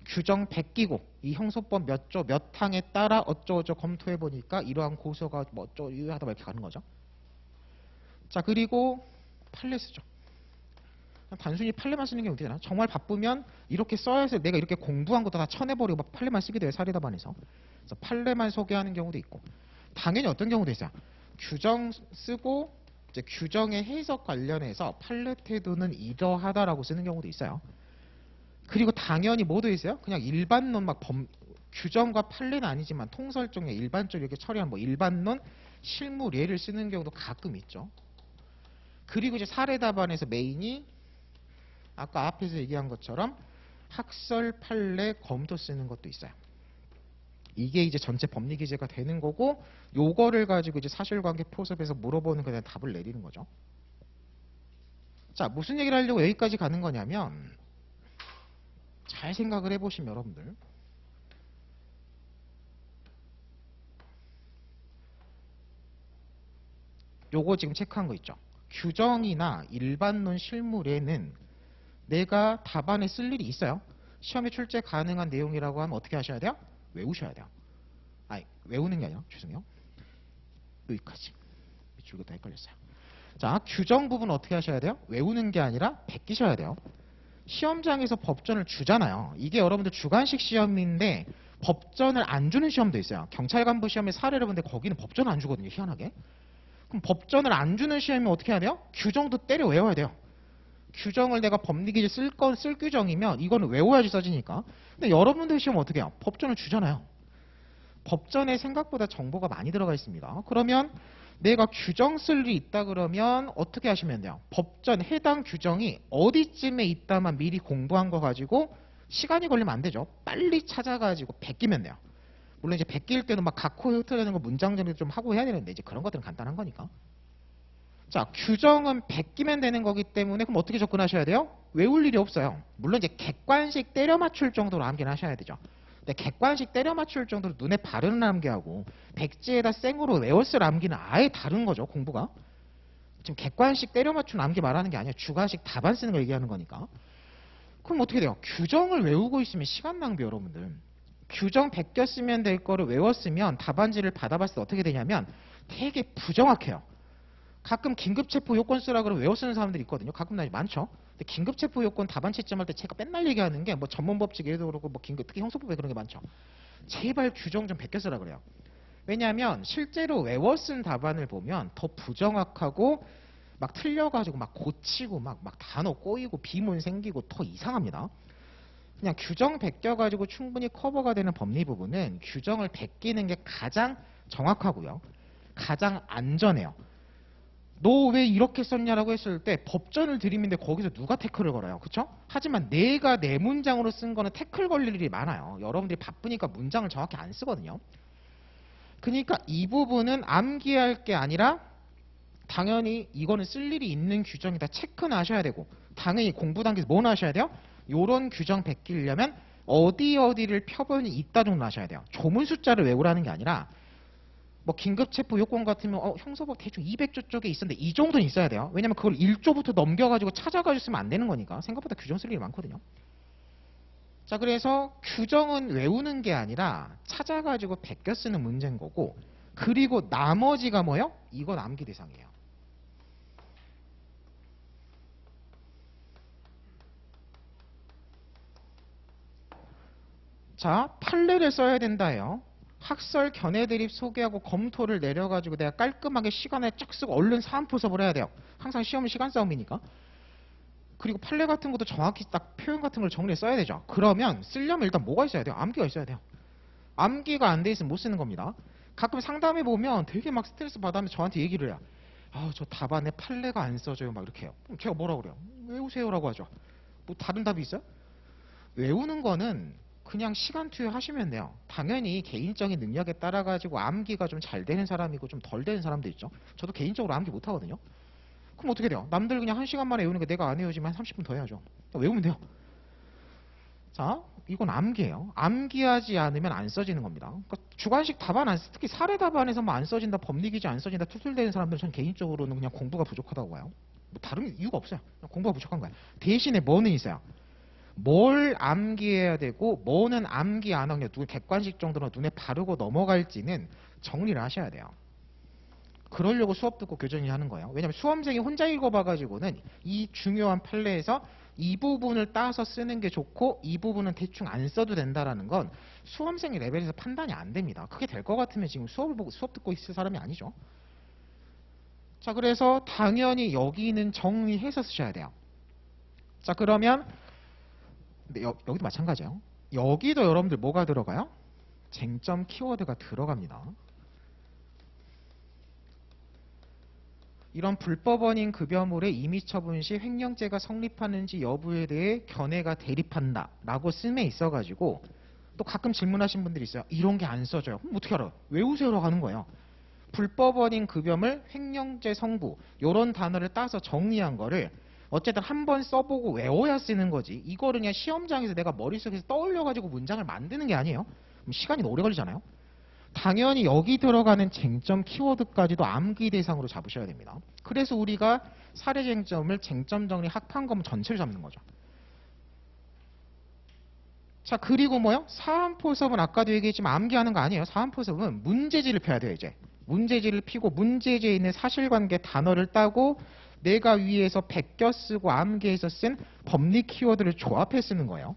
규정 베끼고 이 형소법 몇 조 몇 항에 따라 어쩌고저쩌고 검토해 보니까 이러한 고소가 뭐 어쩌고 유효하다 이렇게 가는 거죠. 자, 그리고 판례 쓰죠. 단순히 판례만 쓰는 게 어떻게 되나? 정말 바쁘면 이렇게 써야 해서 내가 이렇게 공부한 것도 다 쳐내버리고 막 판례만 쓰게 돼요. 사례 답안에서. 그래서 판례만 소개하는 경우도 있고, 당연히 어떤 경우도 있어요. 규정 쓰고 이제 규정의 해석 관련해서 판례 태도는 이러하다라고 쓰는 경우도 있어요. 그리고 당연히 뭐도 있어요? 그냥 일반론 막 규정과 판례는 아니지만 통설정에 일반적으로 이렇게 처리한 뭐 일반론 실무 예를 쓰는 경우도 가끔 있죠. 그리고 이제 사례 답안에서 메인이 아까 앞에서 얘기한 것처럼 학설 판례 검토 쓰는 것도 있어요. 이게 이제 전체 법리 기재가 되는 거고, 요거를 가지고 이제 사실관계 포섭해서 물어보는 거에 대한 답을 내리는 거죠. 자, 무슨 얘기를 하려고 여기까지 가는 거냐면 잘 생각을 해보시면 여러분들 요거 지금 체크한 거 있죠. 규정이나 일반론 실물에는 내가 답안에 쓸 일이 있어요. 시험에 출제 가능한 내용이라고 하면 어떻게 하셔야 돼요? 외우셔야 돼요. 아니, 외우는 게 아니라 죄송해요. 여기까지. 밑줄도 다 헷갈렸어요. 자, 규정 부분 어떻게 하셔야 돼요? 외우는 게 아니라 베끼셔야 돼요. 시험장에서 법전을 주잖아요. 이게 여러분들 주관식 시험인데 법전을 안 주는 시험도 있어요. 경찰 간부 시험에 사례를 보는데 거기는 법전을 안 주거든요. 희한하게. 그럼 법전을 안 주는 시험이면 어떻게 해야 돼요? 규정도 때려 외워야 돼요. 규정을 내가 법리기를 쓸 규정이면 이거는 외워야지 써지니까. 근데 여러분들 시험 어떻게 해요? 법전을 주잖아요. 법전에 생각보다 정보가 많이 들어가 있습니다. 그러면 내가 규정 쓸 일이 있다 그러면 어떻게 하시면 돼요? 법전 해당 규정이 어디쯤에 있다만 미리 공부한 거 가지고 시간이 걸리면 안 되죠. 빨리 찾아가지고 베끼면 돼요. 물론 이제 베낄 때는 막 각호 흩어지는 거 문장 정리도 좀 하고 해야 되는데 이제 그런 것들은 간단한 거니까. 자, 규정은 베끼면 되는 거기 때문에 그럼 어떻게 접근하셔야 돼요? 외울 일이 없어요. 물론 이제 객관식 때려 맞출 정도로 암기는 하셔야 되죠. 근데 객관식 때려 맞출 정도로 눈에 바르는 암기하고 백지에다 생으로 외웠을 암기는 아예 다른 거죠, 공부가. 지금 객관식 때려 맞춘 암기 말하는 게 아니라 주관식 답안 쓰는 거 얘기하는 거니까. 그럼 어떻게 돼요? 규정을 외우고 있으면 시간 낭비 여러분들. 규정 베껴 쓰면 될 거를 외웠으면 답안지를 받아봤을 때 어떻게 되냐면 되게 부정확해요. 가끔 긴급체포 요건 쓰라 그러면 외워 쓰는 사람들이 있거든요. 가끔 많죠. 근데 긴급체포 요건 답안 채점할 때 제가 맨날 얘기하는 게 뭐 전문법칙에도 그렇고 뭐 긴급 특히 형사법에 그런 게 많죠. 제발 규정 좀 베껴 쓰라 그래요. 왜냐하면 실제로 외워 쓴 답안을 보면 더 부정확하고 막 틀려가지고 막 고치고 막 단어 꼬이고 비문 생기고 더 이상합니다. 그냥 규정 베껴가지고 충분히 커버가 되는 법리 부분은 규정을 베끼는 게 가장 정확하고요. 가장 안전해요. 너 왜 이렇게 썼냐라고 했을 때 법전을 들이는데 거기서 누가 태클을 걸어요. 그쵸? 하지만 내가 내 문장으로 쓴 거는 태클 걸릴 일이 많아요. 여러분들이 바쁘니까 문장을 정확히 안 쓰거든요. 그러니까 이 부분은 암기할 게 아니라 당연히 이거는 쓸 일이 있는 규정이다 체크는 하셔야 되고 당연히 공부 단계에서 뭐는 하셔야 돼요? 요런 규정 베끼려면 어디를 펴보니 있다 정도 하셔야 돼요. 조문 숫자를 외우라는 게 아니라 뭐 긴급체포 요건 같으면 형사법 대충 200조 쪽에 있었는데 이 정도는 있어야 돼요. 왜냐면 그걸 1조부터 넘겨가지고 찾아가지고 쓰면 안 되는 거니까. 생각보다 규정 쓸 일이 많거든요. 자, 그래서 규정은 외우는 게 아니라 찾아가지고 베껴 쓰는 문제인 거고 그리고 나머지가 뭐예요? 이건 암기 대상이에요. 자, 판례를 써야 된다예요. 학설 견해 대립 소개하고 검토를 내려가지고 내가 깔끔하게 시간에 쫙 쓰고 얼른 사안 포섭을 해야 돼요. 항상 시험은 시간 싸움이니까. 그리고 판례 같은 것도 정확히 딱 표현 같은 걸 정리해 써야 되죠. 그러면 쓰려면 일단 뭐가 있어야 돼요? 암기가 있어야 돼요. 암기가 안 돼 있으면 못 쓰는 겁니다. 가끔 상담해 보면 되게 막 스트레스 받으면서 저한테 얘기를 해요. 저 답안에 판례가 안 써져요. 막 이렇게 해요. 그럼 제가 뭐라고 그래요? 외우세요라고 하죠. 뭐 다른 답이 있어요? 외우는 거는 그냥 시간 투여하시면 돼요. 당연히 개인적인 능력에 따라 가지고 암기가 좀 잘 되는 사람이고 좀 덜 되는 사람도 있죠. 저도 개인적으로 암기 못 하거든요. 그럼 어떻게 돼요? 남들 그냥 1시간 만에 외우는 거 내가 안 외우지만 한 30분 더 해야죠. 외우면 돼요. 자, 이건 암기예요. 암기하지 않으면 안 써지는 겁니다. 그러니까 주관식 답안 특히 사례 답안에서 뭐 안 써진다, 법리기지 안 써진다, 투술되는 사람들은 전 개인적으로는 그냥 공부가 부족하다고 봐요. 뭐 다른 이유가 없어요. 그냥 공부가 부족한 거예요. 대신에 뭐는 있어요? 뭘 암기해야 되고 뭐는 암기 안 하냐 누구 객관식 정도로 눈에 바르고 넘어갈지는 정리를 하셔야 돼요. 그러려고 수업 듣고 교정이 하는 거예요. 왜냐하면 수험생이 혼자 읽어봐가지고는 이 중요한 판례에서 이 부분을 따서 쓰는 게 좋고 이 부분은 대충 안 써도 된다라는 건 수험생의 레벨에서 판단이 안 됩니다. 그게 될 것 같으면 지금 수업 듣고 있을 사람이 아니죠. 자, 그래서 당연히 여기는 정리해서 쓰셔야 돼요. 자, 그러면 근데 여기도 마찬가지예요. 여기도 여러분들 뭐가 들어가요? 쟁점 키워드가 들어갑니다. 이런 불법원인 급여물의 임의처분 시 횡령죄가 성립하는지 여부에 대해 견해가 대립한다 라고 씀에 있어가지고 또 가끔 질문하신 분들이 있어요. 이런 게 안 써져요. 그럼 어떻게 알아요? 외우세요라고 하는 거예요. 불법원인 급여물 횡령죄 성부 이런 단어를 따서 정리한 거를 어쨌든 한 번 써보고 외워야 쓰는 거지. 이거를 그냥 시험장에서 내가 머릿속에서 떠올려가지고 문장을 만드는 게 아니에요. 그럼 시간이 오래 걸리잖아요. 당연히 여기 들어가는 쟁점 키워드까지도 암기 대상으로 잡으셔야 됩니다. 그래서 우리가 사례 쟁점을 쟁점 정리 학판검 전체를 잡는 거죠. 자, 그리고 뭐요? 사안포섭은 아까도 얘기했지만 암기하는 거 아니에요. 사안포섭은 문제지를 펴야 돼요, 이제. 문제지를 피고 문제지에 있는 사실관계 단어를 따고 내가 위에서 베껴 쓰고 암기해서 쓴 법리 키워드를 조합해 쓰는 거예요.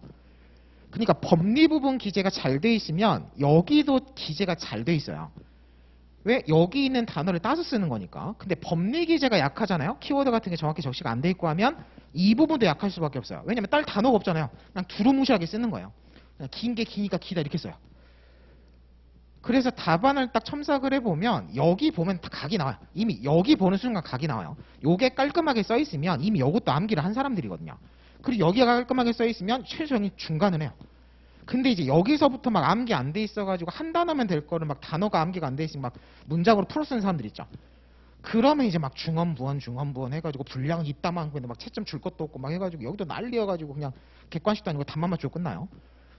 그러니까 법리 부분 기재가 잘 돼 있으면 여기도 기재가 잘 돼 있어요. 왜? 여기 있는 단어를 따서 쓰는 거니까. 근데 법리 기재가 약하잖아요. 키워드 같은 게 정확히 적시가 안 돼 있고 하면 이 부분도 약할 수밖에 없어요. 왜냐면 딸 단어가 없잖아요. 그냥 두루뭉실하게 쓰는 거예요. 그냥 긴 게 기니까 기다 이렇게 써요. 그래서 답안을 딱 첨삭을 해보면 여기 보면 다 각이 나와요. 이미 여기 보는 순간 각이 나와요. 요게 깔끔하게 써 있으면 이미 요것도 암기를 한 사람들이거든요. 그리고 여기가 깔끔하게 써 있으면 최소한 중간은 해요. 근데 이제 여기서부터 막 암기 안 돼 있어가지고 한 단어면 될 거를 막 단어가 암기가 안 돼 있으면 막 문장으로 풀어 쓰는 사람들 있죠. 그러면 이제 막 중언부언 해가지고 분량 이따만 근데 막 채점 줄 것도 없고 막 해가지고 여기도 난리여가지고 그냥 객관식도 아니고 답만 맞추고 끝나요.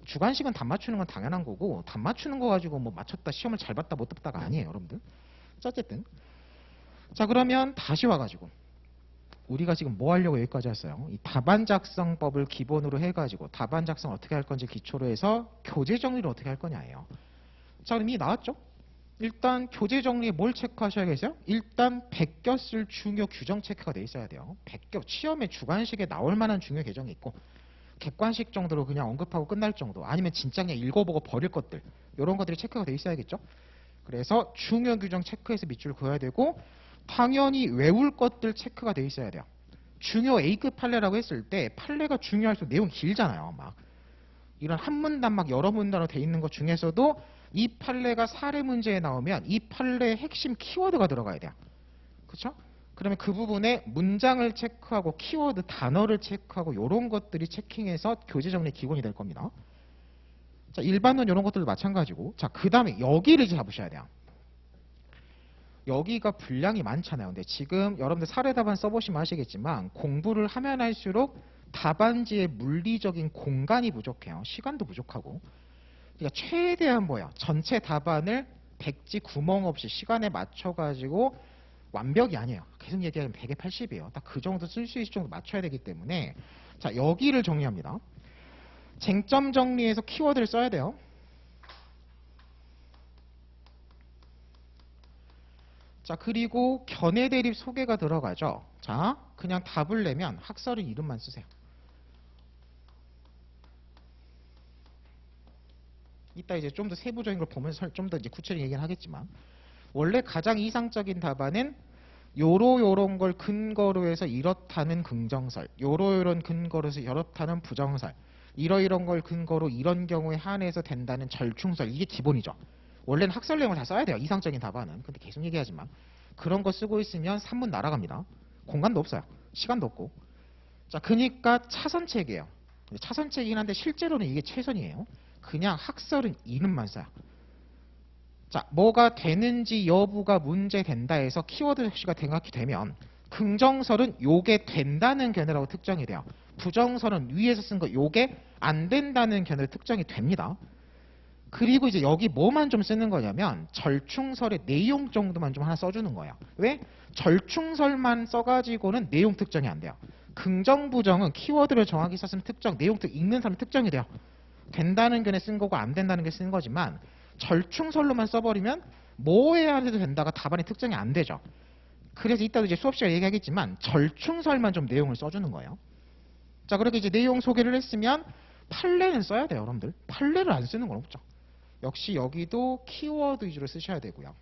주관식은 답 맞추는 건 당연한 거고 답 맞추는 거 가지고 뭐 맞췄다 시험을 잘 봤다 못 봤다가 아니에요, 여러분들. 어쨌든 자, 그러면 다시 와가지고 우리가 지금 뭐 하려고 여기까지 왔어요? 이 답안 작성법을 기본으로 해가지고 답안 작성 어떻게 할 건지 기초로 해서 교재 정리를 어떻게 할 거냐예요. 자, 그럼 이게 나왔죠? 일단 교재 정리에 뭘 체크하셔야겠어요? 일단 베껴 쓸 중요 규정 체크가 돼 있어야 돼요. 베껴 시험에 주관식에 나올 만한 중요 개정이 있고 객관식 정도로 그냥 언급하고 끝날 정도, 아니면 진짜 그냥 읽어보고 버릴 것들, 이런 것들이 체크가 돼 있어야겠죠. 그래서 중요 규정 체크해서 밑줄 그어야 되고 당연히 외울 것들 체크가 돼 있어야 돼요. 중요 A급 판례라고 했을 때 판례가 중요할수록 내용이 길잖아요. 막 이런 한 문단 막 여러 문단으로 돼 있는 것 중에서도 이 판례가 사례 문제에 나오면 이 판례의 핵심 키워드가 들어가야 돼요. 그렇죠? 그러면 그 부분에 문장을 체크하고 키워드 단어를 체크하고 이런 것들이 체킹해서 교재 정리 기본이 될 겁니다. 자, 일반론 이런 것들도 마찬가지고, 자, 그 다음에 여기를 이제 잡으셔야 돼요. 여기가 분량이 많잖아요. 근데 지금 여러분들 사례 답안 써보시면 아시겠지만 공부를 하면 할수록 답안지의 물리적인 공간이 부족해요. 시간도 부족하고. 그러니까 최대한 뭐야? 전체 답안을 백지 구멍 없이 시간에 맞춰가지고 완벽이 아니에요. 계속 얘기하면 100에 80이에요. 딱 그 정도 쓸 수 있을 정도 맞춰야 되기 때문에 자, 여기를 정리합니다. 쟁점 정리해서 키워드를 써야 돼요. 자, 그리고 견해 대립 소개가 들어가죠. 자, 그냥 답을 내면 학설인 이름만 쓰세요. 이따 이제 좀 더 세부적인 걸 보면서 좀 더 이제 구체적인 얘기는 하겠지만 원래 가장 이상적인 답안은 요런 걸 근거로 해서 이렇다는 긍정설, 요런 근거로 해서 이렇다는 부정설, 이런 걸 근거로 이런 경우에 한해서 된다는 절충설, 이게 기본이죠. 원래는 학설 내용을 다 써야 돼요. 이상적인 답안은. 근데 계속 얘기하지만 그런 거 쓰고 있으면 산문 날아갑니다. 공간도 없어요. 시간도 없고. 자, 그러니까 차선책이에요. 차선책이긴 한데 실제로는 이게 최선이에요. 그냥 학설은 이름만 써요. 자, 뭐가 되는지 여부가 문제된다 해서 키워드 적시가 생각이 되면 긍정설은 요게 된다는 견해라고 특정이 돼요. 부정설은 위에서 쓴 거 요게 안 된다는 견해로 특정이 됩니다. 그리고 이제 여기 뭐만 좀 쓰는 거냐면 절충설의 내용 정도만 좀 하나 써주는 거예요. 왜? 절충설만 써가지고는 내용 특정이 안 돼요. 긍정, 부정은 키워드를 정확히 썼으면 특정, 내용 읽는 사람 특정이 돼요. 된다는 견해 쓴 거고 안 된다는 게 쓴 거지만 절충설로만 써버리면 뭐에 해도 된다가 답안이 특정이 안 되죠. 그래서 이따도 이제 수업 시간에 얘기하겠지만 절충설만 좀 내용을 써주는 거예요. 자, 그렇게 이제 내용 소개를 했으면 판례는 써야 돼요, 여러분들. 판례를 안 쓰는 건 없죠. 역시 여기도 키워드 위주로 쓰셔야 되고요.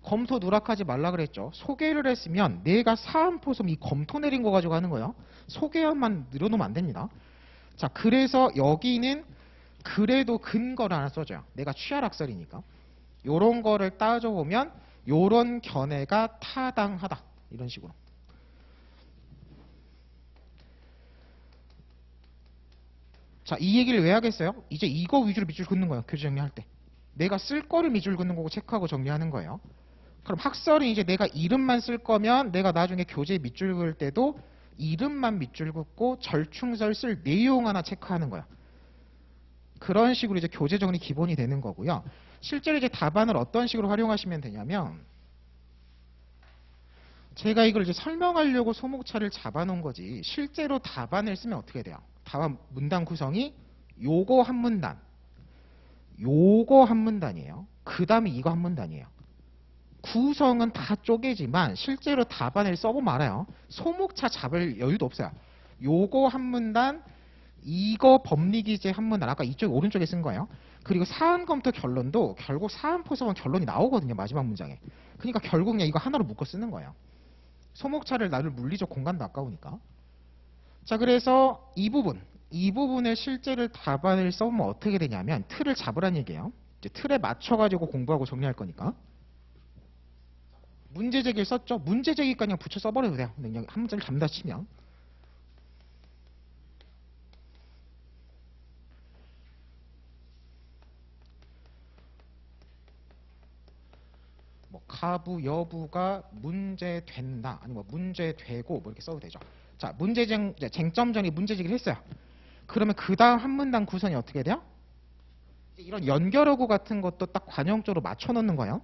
검토 누락하지 말라 그랬죠. 소개를 했으면 내가 사안포섬 이 검토 내린 거 가지고 하는 거예요. 소개만 늘어놓으면 안 됩니다. 자, 그래서 여기는 그래도 근거를 하나 써줘요. 내가 취하락설이니까. 요런 거를 따져보면 요런 견해가 타당하다. 이런 식으로. 자, 이 얘기를 왜 하겠어요? 이제 이거 위주로 밑줄 긋는 거예요. 교재 정리할 때. 내가 쓸 거를 밑줄 긋는 거고 체크하고 정리하는 거예요. 그럼 학설은 이제 내가 이름만 쓸 거면 내가 나중에 교재 밑줄 그을 때도 이름만 밑줄 긋고 절충설 쓸 내용 하나 체크하는 거야. 그런 식으로 이제 교재 정리 기본이 되는 거고요. 실제로 이제 답안을 어떤 식으로 활용하시면 되냐면, 제가 이걸 이제 설명하려고 소목차를 잡아놓은 거지, 실제로 답안을 쓰면 어떻게 돼요? 답안 문단 구성이 요거 한 문단, 요거 한 문단이에요. 그 다음에 이거 한 문단이에요. 구성은 다 쪼개지만 실제로 답안을 써보면 알아요. 소목차 잡을 여유도 없어요. 요거 한 문단, 이거 법리기재 한 문단, 아까 이쪽 오른쪽에 쓴 거예요. 그리고 사안 검토 결론도 결국 사안 포섭은 결론이 나오거든요. 마지막 문장에. 그러니까 결국 그냥 이거 하나로 묶어 쓰는 거예요. 소목차를 나눌 물리적 공간도 아까우니까. 자, 그래서 이 부분을 실제로 답안을 써보면 어떻게 되냐면 틀을 잡으란 얘기예요. 이제 틀에 맞춰가지고 공부하고 정리할 거니까. 문제 제기를 썼죠. 문제 제기까지 그냥 붙여 써버려도 돼요. 그냥 한 문자를 잡는다 치면. 뭐 가부 여부가 문제된다, 아니 뭐 문제되고 뭐 이렇게 써도 되죠. 자, 쟁점 전이 문제 제기를 했어요. 그러면 그 다음 한 문단 구성이 어떻게 돼요? 이런 연결어구 같은 것도 딱 관용적으로 맞춰 놓는 거예요.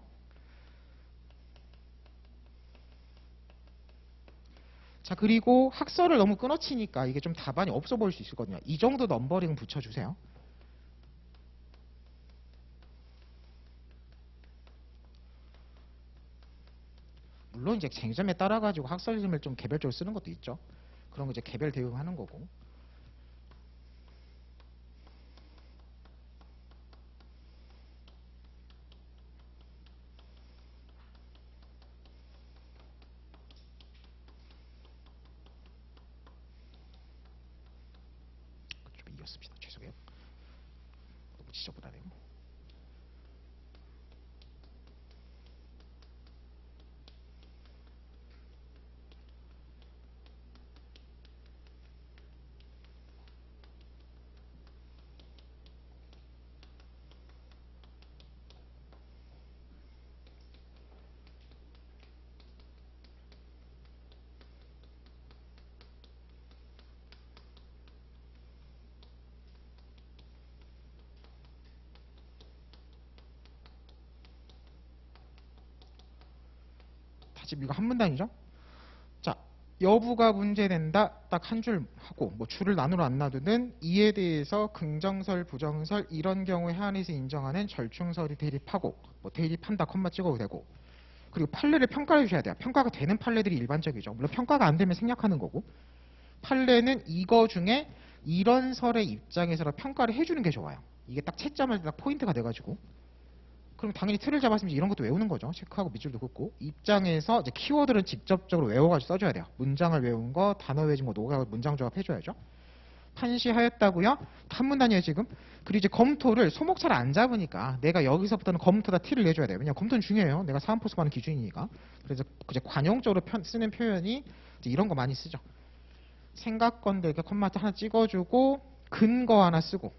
자, 그리고 학설을 너무 끊어치니까 이게 좀 답안이 없어 보일 수 있거든요. 이 정도 넘버링 붙여주세요. 물론 이제 쟁점에 따라 가지고 학설 이름을 좀 개별적으로 쓰는 것도 있죠. 그런 거 이제 개별 대응하는 거고. 좀 이겼습니다. 죄송해요. 너무 지저분하네요. 지금 이거 한 문단이죠? 자, 여부가 문제된다 딱 한 줄 하고 뭐 줄을 나누어 안 놔두든 이에 대해서 긍정설, 부정설 이런 경우에 해안에서 인정하는 절충설이 대립하고 뭐 대립한다 컴마 찍어도 되고, 그리고 판례를 평가해 주셔야 돼요. 평가가 되는 판례들이 일반적이죠. 물론 평가가 안 되면 생략하는 거고, 판례는 이거 중에 이런 설의 입장에서 평가를 해주는 게 좋아요. 이게 딱 채점할 때 딱 포인트가 돼가지고. 그럼 당연히 틀을 잡았으면 이런 것도 외우는 거죠. 체크하고 밑줄도 긋고. 입장에서 이제 키워드를 직접적으로 외워가지고 써줘야 돼요. 문장을 외운 거, 단어 외진 거, 노가 문장 조합 해줘야죠. 판시하였다고요? 한 문단이에요 지금. 그리고 이제 검토를 소목차를 안 잡으니까 내가 여기서부터는 검토다 T를 내줘야 돼요. 왜냐면 검토는 중요해요. 내가 사안포섭하는 기준이니까. 그래서 이제 관용적으로 쓰는 표현이 이제 이런 거 많이 쓰죠. 생각건들 이렇게 컴마 하나 찍어주고 근거 하나 쓰고,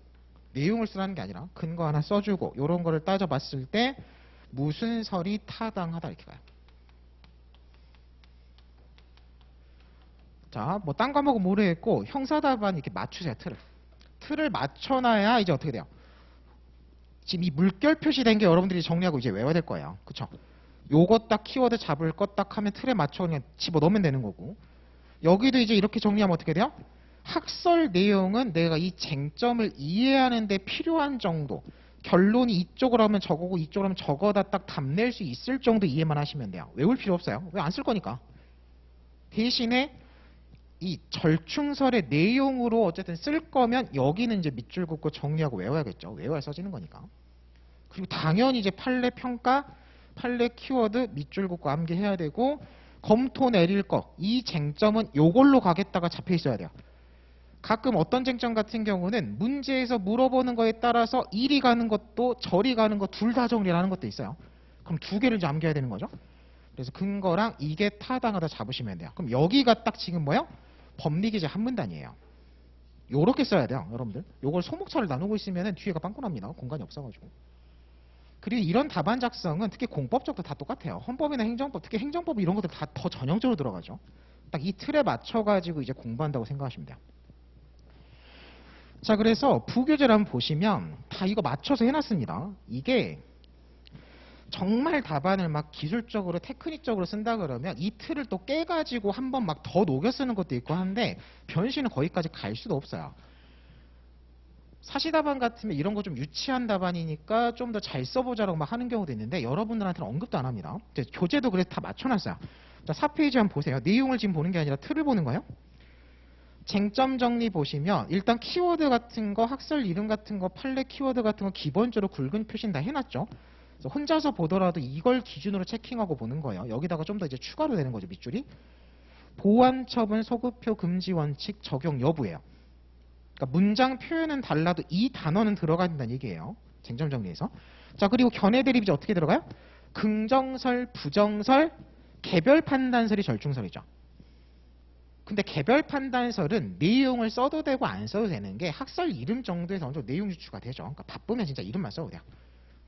내용을 쓰라는 게 아니라 근거 하나 써주고, 이런 거를 따져봤을 때 무슨 설이 타당하다 이렇게 가요. 자, 뭐 딴 과목은 모르겠고 형사답안 이렇게 맞추세요. 틀을 맞춰놔야 이제 어떻게 돼요? 지금 이 물결 표시된 게 여러분들이 정리하고 이제 외워야 될 거예요. 그쵸? 요거 딱 키워드 잡을 것 딱 하면 틀에 맞춰 그냥 집어넣으면 되는 거고, 여기도 이제 이렇게 정리하면 어떻게 돼요? 학설 내용은 내가 이 쟁점을 이해하는 데 필요한 정도, 결론이 이쪽으로 하면 저거고 이쪽으로 하면 저거다 딱 답낼 수 있을 정도 이해만 하시면 돼요. 외울 필요 없어요. 왜 안 쓸 거니까. 대신에 이 절충설의 내용으로 어쨌든 쓸 거면 여기는 이제 밑줄 긋고 정리하고 외워야겠죠. 외워야 써지는 거니까. 그리고 당연히 이제 판례 평가, 판례 키워드 밑줄 긋고 암기해야 되고, 검토 내릴 거, 이 쟁점은 요걸로 가겠다가 잡혀 있어야 돼요. 가끔 어떤 쟁점 같은 경우는 문제에서 물어보는 거에 따라서 이리 가는 것도 저리 가는 거 둘 다 정리를 하는 것도 있어요. 그럼 두 개를 이제 암기해야 되는 거죠. 그래서 근거랑 이게 타당하다 잡으시면 돼요. 그럼 여기가 딱 지금 뭐예요? 법리기재 한 문단이에요. 요렇게 써야 돼요, 여러분들. 요걸 소목차를 나누고 있으면 뒤에가 빵꾸납니다. 공간이 없어가지고. 그리고 이런 답안 작성은 특히 공법적도 다 똑같아요. 헌법이나 행정법, 특히 행정법 이런 것들 다 더 전형적으로 들어가죠. 딱 이 틀에 맞춰가지고 이제 공부한다고 생각하시면 돼요. 자, 그래서 부교재를 한번 보시면 다 이거 맞춰서 해놨습니다. 이게 정말 답안을 막 기술적으로 테크닉적으로 쓴다 그러면 이 틀을 또 깨가지고 한번 막 더 녹여 쓰는 것도 있고 한데 변신은 거기까지 갈 수도 없어요. 사시답안 같으면 이런 거 좀 유치한 답안이니까 좀 더 잘 써보자라고 막 하는 경우도 있는데 여러분들한테는 언급도 안 합니다. 교재도 그래서 다 맞춰놨어요. 자, 4페이지 한번 보세요. 내용을 지금 보는 게 아니라 틀을 보는 거예요. 쟁점 정리 보시면 일단 키워드 같은 거, 학설 이름 같은 거, 판례 키워드 같은 거 기본적으로 굵은 표시는 다 해놨죠. 그래서 혼자서 보더라도 이걸 기준으로 체킹하고 보는 거예요. 여기다가 좀 더 이제 추가로 되는 거죠, 밑줄이. 보완 처분 소급표 금지 원칙 적용 여부예요. 그러니까 문장 표현은 달라도 이 단어는 들어가야 된다는 얘기예요. 쟁점 정리에서. 자, 그리고 견해 대립이 어떻게 들어가요? 긍정설, 부정설, 개별 판단설이 절충설이죠. 근데 개별 판단설은 내용을 써도 되고 안 써도 되는 게 학설 이름 정도에서 어느 정도 내용 유추가 되죠. 그러니까 바쁘면 진짜 이름만 써도 돼요.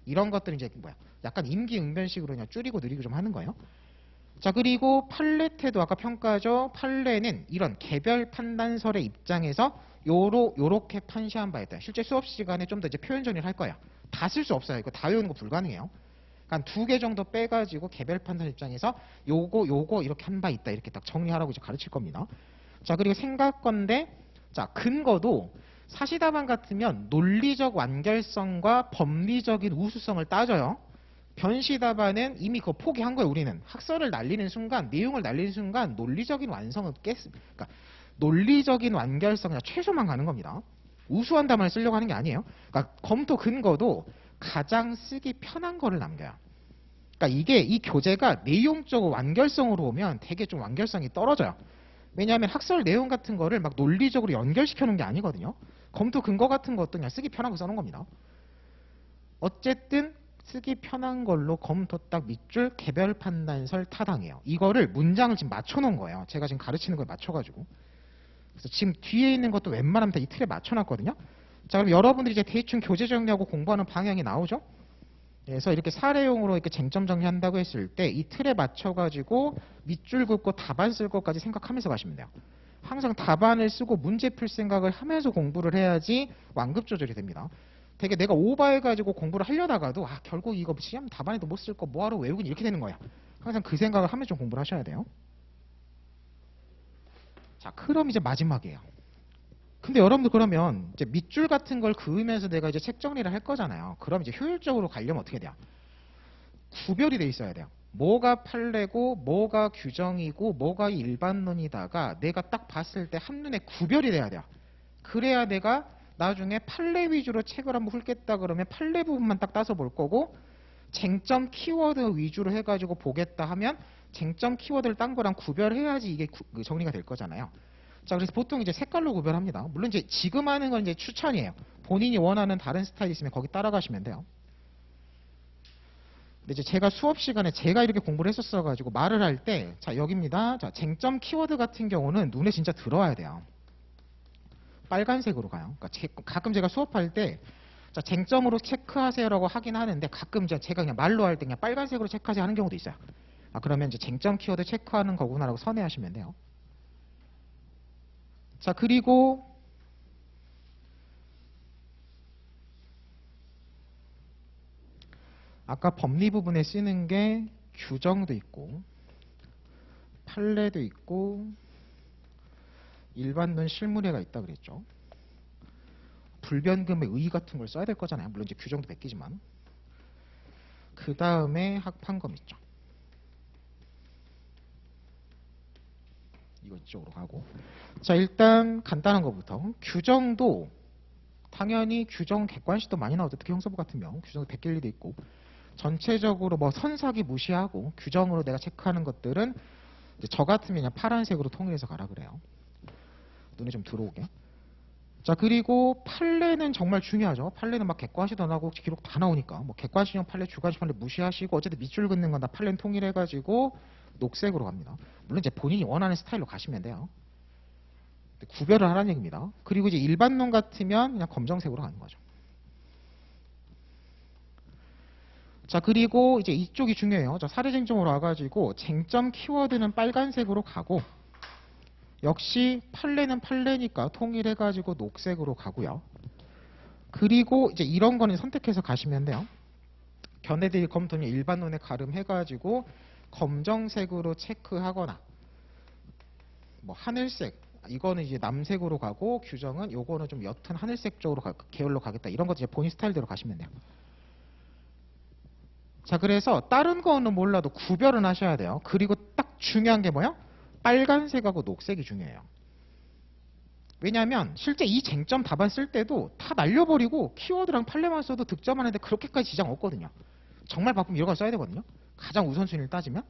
이런 것들은 이제 뭐야? 약간 임기응변식으로 그냥 줄이고 느리고 좀 하는 거예요. 자, 그리고 판례 태도 아까 평가죠. 판례는 이런 개별 판단설의 입장에서 요렇게 판시한 바 있다. 실제 수업 시간에 좀 더 이제 표현 정리를 할 거예요. 다 쓸 수 없어요. 이거 다 외우는 거 불가능해요. 그러니까 2개 정도 빼가지고 개별 판단 입장에서 요거 이렇게 한 바 있다. 이렇게 딱 정리하라고 이제 가르칠 겁니다. 자, 그리고 생각건데, 자, 근거도 사시답안 같으면 논리적 완결성과 법리적인 우수성을 따져요. 변시답안은 이미 그거 포기한 거예요. 우리는 학설을 날리는 순간, 내용을 날리는 순간 논리적인 완성은 그러니까 논리적인 완결성 그냥 최소만 가는 겁니다. 우수한 답안을 쓰려고 하는 게 아니에요. 그러니까 검토 근거도 가장 쓰기 편한 거를 남겨요. 그러니까 이게 이 교재가 내용적 완결성으로 오면 되게 좀 완결성이 떨어져요. 왜냐하면 학설 내용 같은 거를 막 논리적으로 연결시켜 놓은 게 아니거든요. 검토 근거 같은 것도 그냥 쓰기 편한 거 써놓은 겁니다. 어쨌든 쓰기 편한 걸로 검토 딱 밑줄 개별 판단설 타당해요. 이거를 문장을 지금 맞춰놓은 거예요. 제가 지금 가르치는 걸 맞춰가지고. 그래서 지금 뒤에 있는 것도 웬만하면 다 이 틀에 맞춰놨거든요. 자, 그럼 여러분들이 이제 대충 교재 정리하고 공부하는 방향이 나오죠. 그래서 이렇게 사례용으로 이렇게 쟁점 정리한다고 했을 때 이 틀에 맞춰가지고 밑줄 긋고 답안 쓸 것까지 생각하면서 가시면 돼요. 항상 답안을 쓰고 문제 풀 생각을 하면서 공부를 해야지 완급 조절이 됩니다. 되게 내가 오버해가지고 공부를 하려다가도 결국 이거 시험 답안에도 못 쓸 거 뭐하러 외우긴 이렇게 되는 거야. 항상 그 생각을 하면서 좀 공부를 하셔야 돼요. 자, 그럼 이제 마지막이에요. 근데 여러분들 그러면 이제 밑줄 같은 걸 그으면서 내가 이제 책 정리를 할 거잖아요. 그럼 이제 효율적으로 가려면 어떻게 돼요? 구별이 돼 있어야 돼요. 뭐가 판례고 뭐가 규정이고 뭐가 일반론이다가 내가 딱 봤을 때 한눈에 구별이 돼야 돼요. 그래야 내가 나중에 판례 위주로 책을 한번 훑겠다 그러면 판례 부분만 딱 따서 볼 거고 쟁점 키워드 위주로 해가지고 보겠다 하면 쟁점 키워드를 딴 거랑 구별해야지 이게 정리가 될 거잖아요. 자, 그래서 보통 이제 색깔로 구별합니다. 물론 이제 지금 하는 건 이제 추천이에요. 본인이 원하는 다른 스타일 있으면 거기 따라가시면 돼요. 근데 이제 제가 수업 시간에 제가 이렇게 공부를 했었어가지고 말을 할 때, 자, 여기입니다. 자, 쟁점 키워드 같은 경우는 눈에 진짜 들어와야 돼요. 빨간색으로 가요. 그러니까 가끔 제가 수업할 때, 자, 쟁점으로 체크하세요라고 하긴 하는데 가끔 제가 그냥 말로 할 때 그냥 빨간색으로 체크하세요 하는 경우도 있어요. 그러면 이제 쟁점 키워드 체크하는 거구나라고 선회하시면 돼요. 자, 그리고 아까 법리 부분에 쓰는 게 규정도 있고 판례도 있고 일반론 실무례가 있다 그랬죠. 불변금의 의 같은 걸 써야 될 거잖아요. 물론 이제 규정도 베끼지만. 그 다음에 학판검 있죠. 이거 이쪽으로 가고. 자, 일단 간단한 것부터. 규정도 당연히 규정 객관식도 많이 나오죠. 특히 형사부 같은 경우 규정도 베낄 리도 있고. 전체적으로 뭐 선사기 무시하고 규정으로 내가 체크하는 것들은 이제 저 같으면 그냥 파란색으로 통일해서 가라 그래요. 눈에 좀 들어오게. 자, 그리고 판례는 정말 중요하죠. 판례는 막 객관식도 나오고 기록 다 나오니까 뭐 객관식형 판례, 주관식 판례 무시하시고 어쨌든 밑줄 긋는 건 다 판례는 통일해가지고 녹색으로 갑니다. 물론 이제 본인이 원하는 스타일로 가시면 돼요. 구별을 하라는 얘기입니다. 그리고 이제 일반론 같으면 그냥 검정색으로 가는 거죠. 자, 그리고 이제 이쪽이 중요해요. 자, 사례쟁점으로 와가지고 쟁점 키워드는 빨간색으로 가고 역시 판례는 판례니까 통일해가지고 녹색으로 가고요. 그리고 이제 이런 거는 선택해서 가시면 돼요. 견해대비 검토는 일반론에 가름해가지고 검정색으로 체크하거나 뭐 하늘색 이거는 이제 남색으로 가고 규정은 요거는 좀 옅은 하늘색 쪽으로 계열로 가겠다. 이런 거 이제 본인 스타일대로 가시면 돼요. 자, 그래서 다른 거는 몰라도 구별은 하셔야 돼요. 그리고 딱 중요한 게 뭐야? 빨간색하고 녹색이 중요해요. 왜냐하면 실제 이 쟁점 답안 쓸 때도 다 날려버리고 키워드랑 판례만 써도 득점하는데 그렇게까지 지장 없거든요. 정말 바쁘면 이런 거 써야 되거든요. 가장 우선순위를 따지면.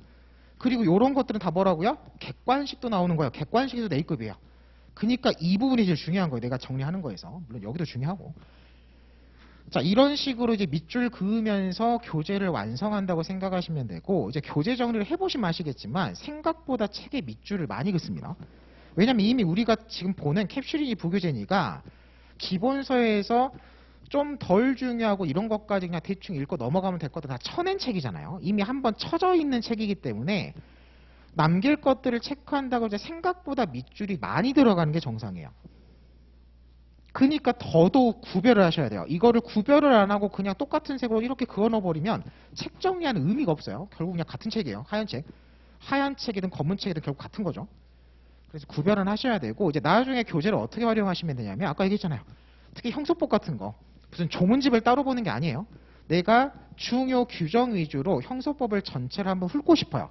그리고 이런 것들은 다 뭐라고요? 객관식도 나오는 거예요. 객관식에도 A급이에요. 그러니까 이 부분이 제일 중요한 거예요. 내가 정리하는 거에서. 물론 여기도 중요하고. 자, 이런 식으로 이제 밑줄 그으면서 교재를 완성한다고 생각하시면 되고, 이제 교재 정리를 해보시면 아시겠지만 생각보다 책에 밑줄을 많이 긋습니다. 왜냐면 이미 우리가 지금 보는 캡슐이니 부교재니까 기본서에서 좀 덜 중요하고 이런 것까지 그냥 대충 읽고 넘어가면 될 것들 다 쳐낸 책이잖아요. 이미 한번 쳐져 있는 책이기 때문에 남길 것들을 체크한다고 이제 생각보다 밑줄이 많이 들어가는 게 정상이에요. 그러니까 더더욱 구별을 하셔야 돼요. 이거를 구별을 안 하고 그냥 똑같은 색으로 이렇게 그어 넣어버리면 책 정리하는 의미가 없어요. 결국 그냥 같은 책이에요. 하얀 책. 하얀 책이든 검은 책이든 결국 같은 거죠. 그래서 구별은 하셔야 되고, 이제 나중에 교재를 어떻게 활용하시면 되냐면 아까 얘기했잖아요. 특히 형소법 같은 거 무슨 조문집을 따로 보는 게 아니에요. 내가 중요 규정 위주로 형소법을 전체를 한번 훑고 싶어요.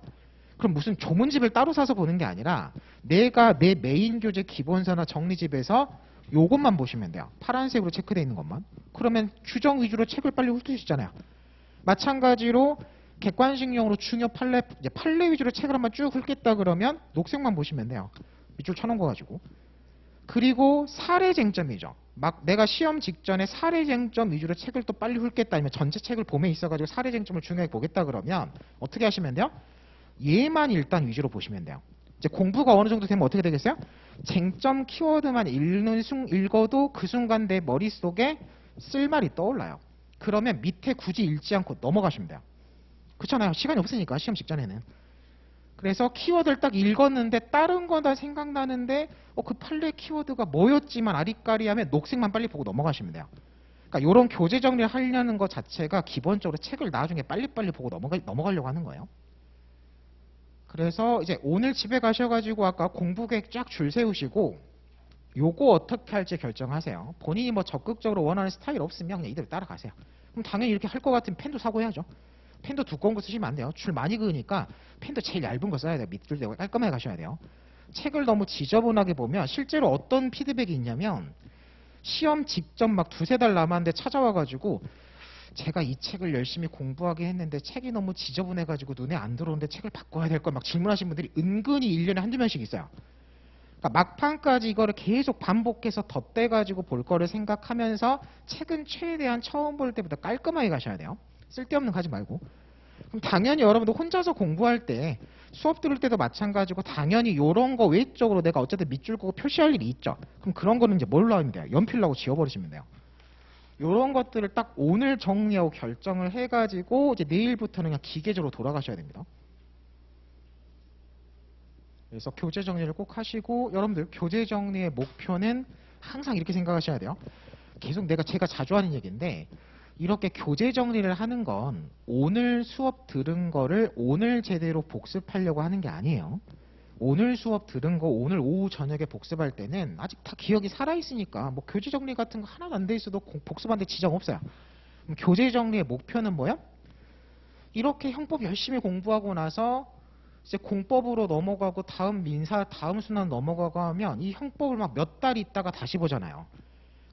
그럼 무슨 조문집을 따로 사서 보는 게 아니라 내가 내 메인 교재 기본서나 정리집에서 요것만 보시면 돼요. 파란색으로 체크되어 있는 것만. 그러면 규정 위주로 책을 빨리 훑을 수 있잖아요. 마찬가지로 객관식용으로 중요 판례, 이제 판례 위주로 책을 한번 쭉 훑겠다 그러면 녹색만 보시면 돼요. 밑줄 쳐놓은 거 가지고. 그리고 사례 쟁점이죠. 막 내가 시험 직전에 사례 쟁점 위주로 책을 또 빨리 훑겠다 아니면 전체 책을 봄에 있어가지고 사례 쟁점을 중요하게 보겠다 그러면 어떻게 하시면 돼요? 얘만 일단 위주로 보시면 돼요. 이제 공부가 어느 정도 되면 어떻게 되겠어요? 쟁점 키워드만 읽어도 그 순간 내 머릿속에 쓸 말이 떠올라요. 그러면 밑에 굳이 읽지 않고 넘어가시면 돼요. 그렇잖아요. 시간이 없으니까 시험 직전에는. 그래서 키워드를 딱 읽었는데 다른 거 다 생각나는데 그 판례 키워드가 뭐였지만 아리까리하면 녹색만 빨리 보고 넘어가시면 돼요. 그러니까 이런 교재 정리를 하려는 것 자체가 기본적으로 책을 나중에 빨리빨리 보고 넘어가려고 하는 거예요. 그래서 이제 오늘 집에 가셔가지고 아까 공부 계획 쫙 줄 세우시고 요거 어떻게 할지 결정하세요. 본인이 뭐 적극적으로 원하는 스타일 없으면 그냥 이대로 따라가세요. 그럼 당연히 이렇게 할 것 같으면 펜도 사고 해야죠. 펜도 두꺼운 거 쓰시면 안 돼요. 줄 많이 그으니까 펜도 제일 얇은 거 써야 돼요. 밑줄 대고 깔끔하게 가셔야 돼요. 책을 너무 지저분하게 보면 실제로 어떤 피드백이 있냐면 시험 직전 막 두세 달 남았는데 찾아와가지고 제가 이 책을 열심히 공부하게 했는데 책이 너무 지저분해가지고 눈에 안 들어오는데 책을 바꿔야 될 걸 막 질문하시는 분들이 은근히 1년에 한두 명씩 있어요. 그러니까 막판까지 이거를 계속 반복해서 덧대가지고 볼 거를 생각하면서 책은 최대한 처음 볼 때보다 깔끔하게 가셔야 돼요. 쓸데없는 거 하지 말고. 그럼 당연히 여러분도 혼자서 공부할 때 수업 들을 때도 마찬가지고 당연히 이런 거 외적으로 내가 어쨌든 밑줄 끄고 표시할 일이 있죠. 그럼 그런 거는 이제 뭘로 하면 돼요? 연필로 지워버리시면 돼요. 이런 것들을 딱 오늘 정리하고 결정을 해가지고 이제 내일부터는 그냥 기계적으로 돌아가셔야 됩니다. 그래서 교재 정리를 꼭 하시고 여러분들 교재 정리의 목표는 항상 이렇게 생각하셔야 돼요. 계속 제가 자주 하는 얘기인데 이렇게 교재 정리를 하는 건 오늘 수업 들은 거를 오늘 제대로 복습하려고 하는 게 아니에요. 오늘 수업 들은 거 오늘 오후 저녁에 복습할 때는 아직 다 기억이 살아있으니까 뭐 교재 정리 같은 거 하나도 안 돼 있어도 복습하는데 지장 없어요. 그럼 교재 정리의 목표는 뭐야? 이렇게 형법 열심히 공부하고 나서 이제 공법으로 넘어가고 다음 민사 다음 순환 넘어가고 하면 이 형법을 막 몇 달 있다가 다시 보잖아요.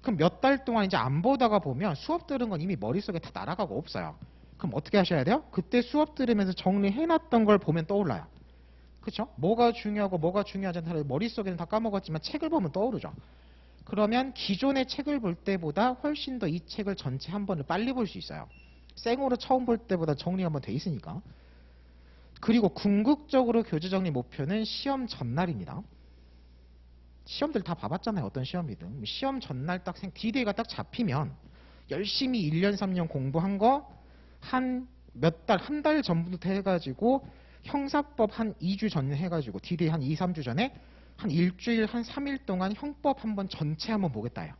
그럼 몇 달 동안 이제 안 보다가 보면 수업 들은 건 이미 머릿속에 다 날아가고 없어요. 그럼 어떻게 하셔야 돼요? 그때 수업 들으면서 정리해놨던 걸 보면 떠올라요. 그렇죠? 뭐가 중요하고 뭐가 중요하지 않다는 머릿속에는 다 까먹었지만 책을 보면 떠오르죠. 그러면 기존의 책을 볼 때보다 훨씬 더 이 책을 전체 한 번을 빨리 볼 수 있어요. 생으로 처음 볼 때보다 정리가 한번 돼 있으니까. 그리고 궁극적으로 교재 정리 목표는 시험 전날입니다. 시험들 다 봐봤잖아요. 어떤 시험이든. 시험 전날 딱 D-Day가 딱 잡히면 열심히 1년 3년 공부한 거 한 몇 달, 한 달 전부터 해가지고 형사법 한 2주 전에 해가지고 D-Day 한 2, 3주 전에 한 일주일, 한 3일 동안 형법 한번 전체 한번 보겠다요.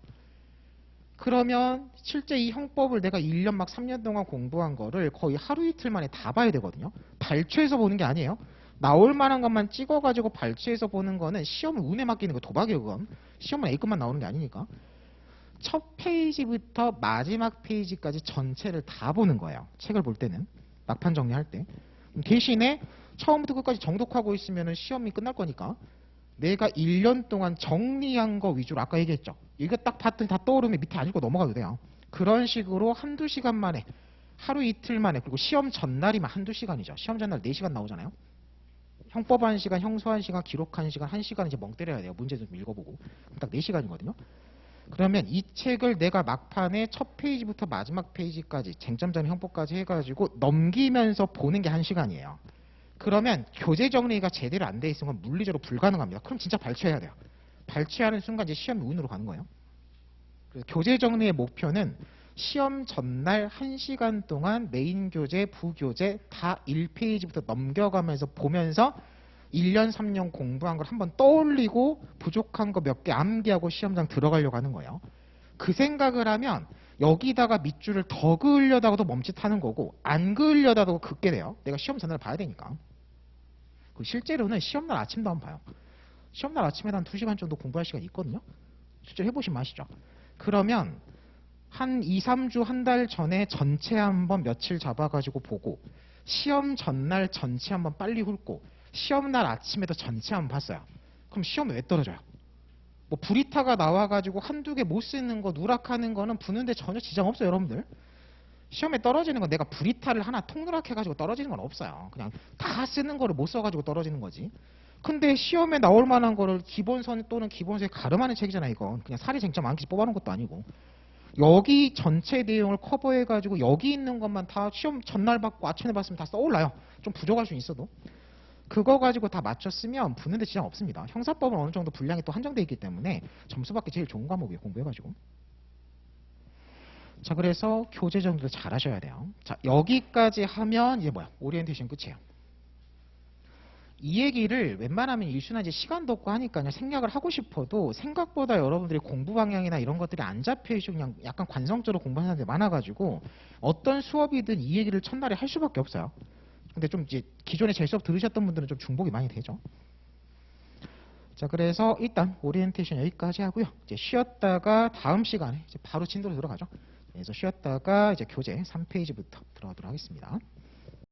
그러면 실제 이 형법을 내가 1년 막 3년 동안 공부한 거를 거의 하루 이틀 만에 다 봐야 되거든요. 발췌해서 보는 게 아니에요. 나올 만한 것만 찍어가지고 발췌해서 보는 거는 시험을 운에 맡기는 거 도박이에요. 그건 시험은 A급만 나오는 게 아니니까. 첫 페이지부터 마지막 페이지까지 전체를 다 보는 거예요. 책을 볼 때는 막판 정리할 때. 대신에 처음부터 끝까지 정독하고 있으면 시험이 끝날 거니까 내가 1년 동안 정리한 거 위주로 아까 얘기했죠. 이거 딱 봤더니 다 떠오르면 밑에 안 읽고 넘어가도 돼요. 그런 식으로 한두 시간 만에 하루 이틀 만에 그리고 시험 전날이면 한두 시간이죠. 시험 전날 4시간 나오잖아요. 형법 1시간, 형수 1시간, 기록 1시간, 1시간 이제 멍 때려야 돼요. 문제 좀 읽어보고. 그럼 딱 4시간이거든요. 그러면 이 책을 내가 막판에 첫 페이지부터 마지막 페이지까지 쟁점점 형법까지 해가지고 넘기면서 보는 게 1시간이에요. 그러면 교재 정리가 제대로 안 돼 있으면 물리적으로 불가능합니다. 그럼 진짜 발췌해야 돼요. 발췌하는 순간 이제 시험이 운으로 가는 거예요. 그래서 교재 정리의 목표는 시험 전날 1시간 동안 메인 교재, 부교재 다 1페이지부터 넘겨가면서 보면서 1년, 3년 공부한 걸 한번 떠올리고 부족한 거 몇 개 암기하고 시험장 들어가려고 하는 거예요. 그 생각을 하면 여기다가 밑줄을 더 그으려다가도 멈칫하는 거고 안 그으려다가도 긋게 돼요. 내가 시험 전날 봐야 되니까. 실제로는 시험날 아침도 한번 봐요. 시험날 아침에 한 2시간 정도 공부할 시간이 있거든요. 실제 해보시면 아시죠? 그러면 한 2, 3주, 한 달 전에 전체 한번 며칠 잡아가지고 보고 시험 전날 전체 한번 빨리 훑고 시험날 아침에도 전체 한번 봤어요. 그럼 시험에 왜 떨어져요? 뭐 브리타가 나와가지고 한두 개 못 쓰는 거 누락하는 거는 부는데 전혀 지장 없어요. 여러분들. 시험에 떨어지는 건 내가 브리타를 하나 통누락해가지고 떨어지는 건 없어요. 그냥 다 쓰는 거를 못 써가지고 떨어지는 거지. 근데 시험에 나올 만한 거를 기본선 또는 기본서에 가름하는 책이잖아요. 이건 그냥 사리 쟁점 암기지 뽑아놓은 것도 아니고 여기 전체 내용을 커버해가지고 여기 있는 것만 다 시험 전날 받고 아침에 봤으면 다 써올라요. 좀 부족할 수 있어도 그거 가지고 다 맞췄으면 붙는데 지장 없습니다. 형사법은 어느 정도 분량이 또 한정되어 있기 때문에 점수 받기 제일 좋은 과목이에요. 공부해가지고. 자, 그래서 교재 정도 잘 하셔야 돼요. 자, 여기까지 하면 이제 뭐야? 오리엔테이션 끝이에요. 이 얘기를 웬만하면 일순환 이제 시간도 없고 하니까 그냥 생략을 하고 싶어도 생각보다 여러분들이 공부 방향이나 이런 것들이 안 잡혀있고 그냥 약간 관성적으로 공부하는 사람들이 많아가지고 어떤 수업이든 이 얘기를 첫날에 할 수밖에 없어요. 근데 좀 이제 기존에 제 수업 들으셨던 분들은 좀 중복이 많이 되죠. 자, 그래서 일단 오리엔테이션 여기까지 하고요. 이제 쉬었다가 다음 시간에 이제 바로 진도로 들어가죠. 그래서 쉬었다가 이제 교재 3페이지부터 들어가도록 하겠습니다.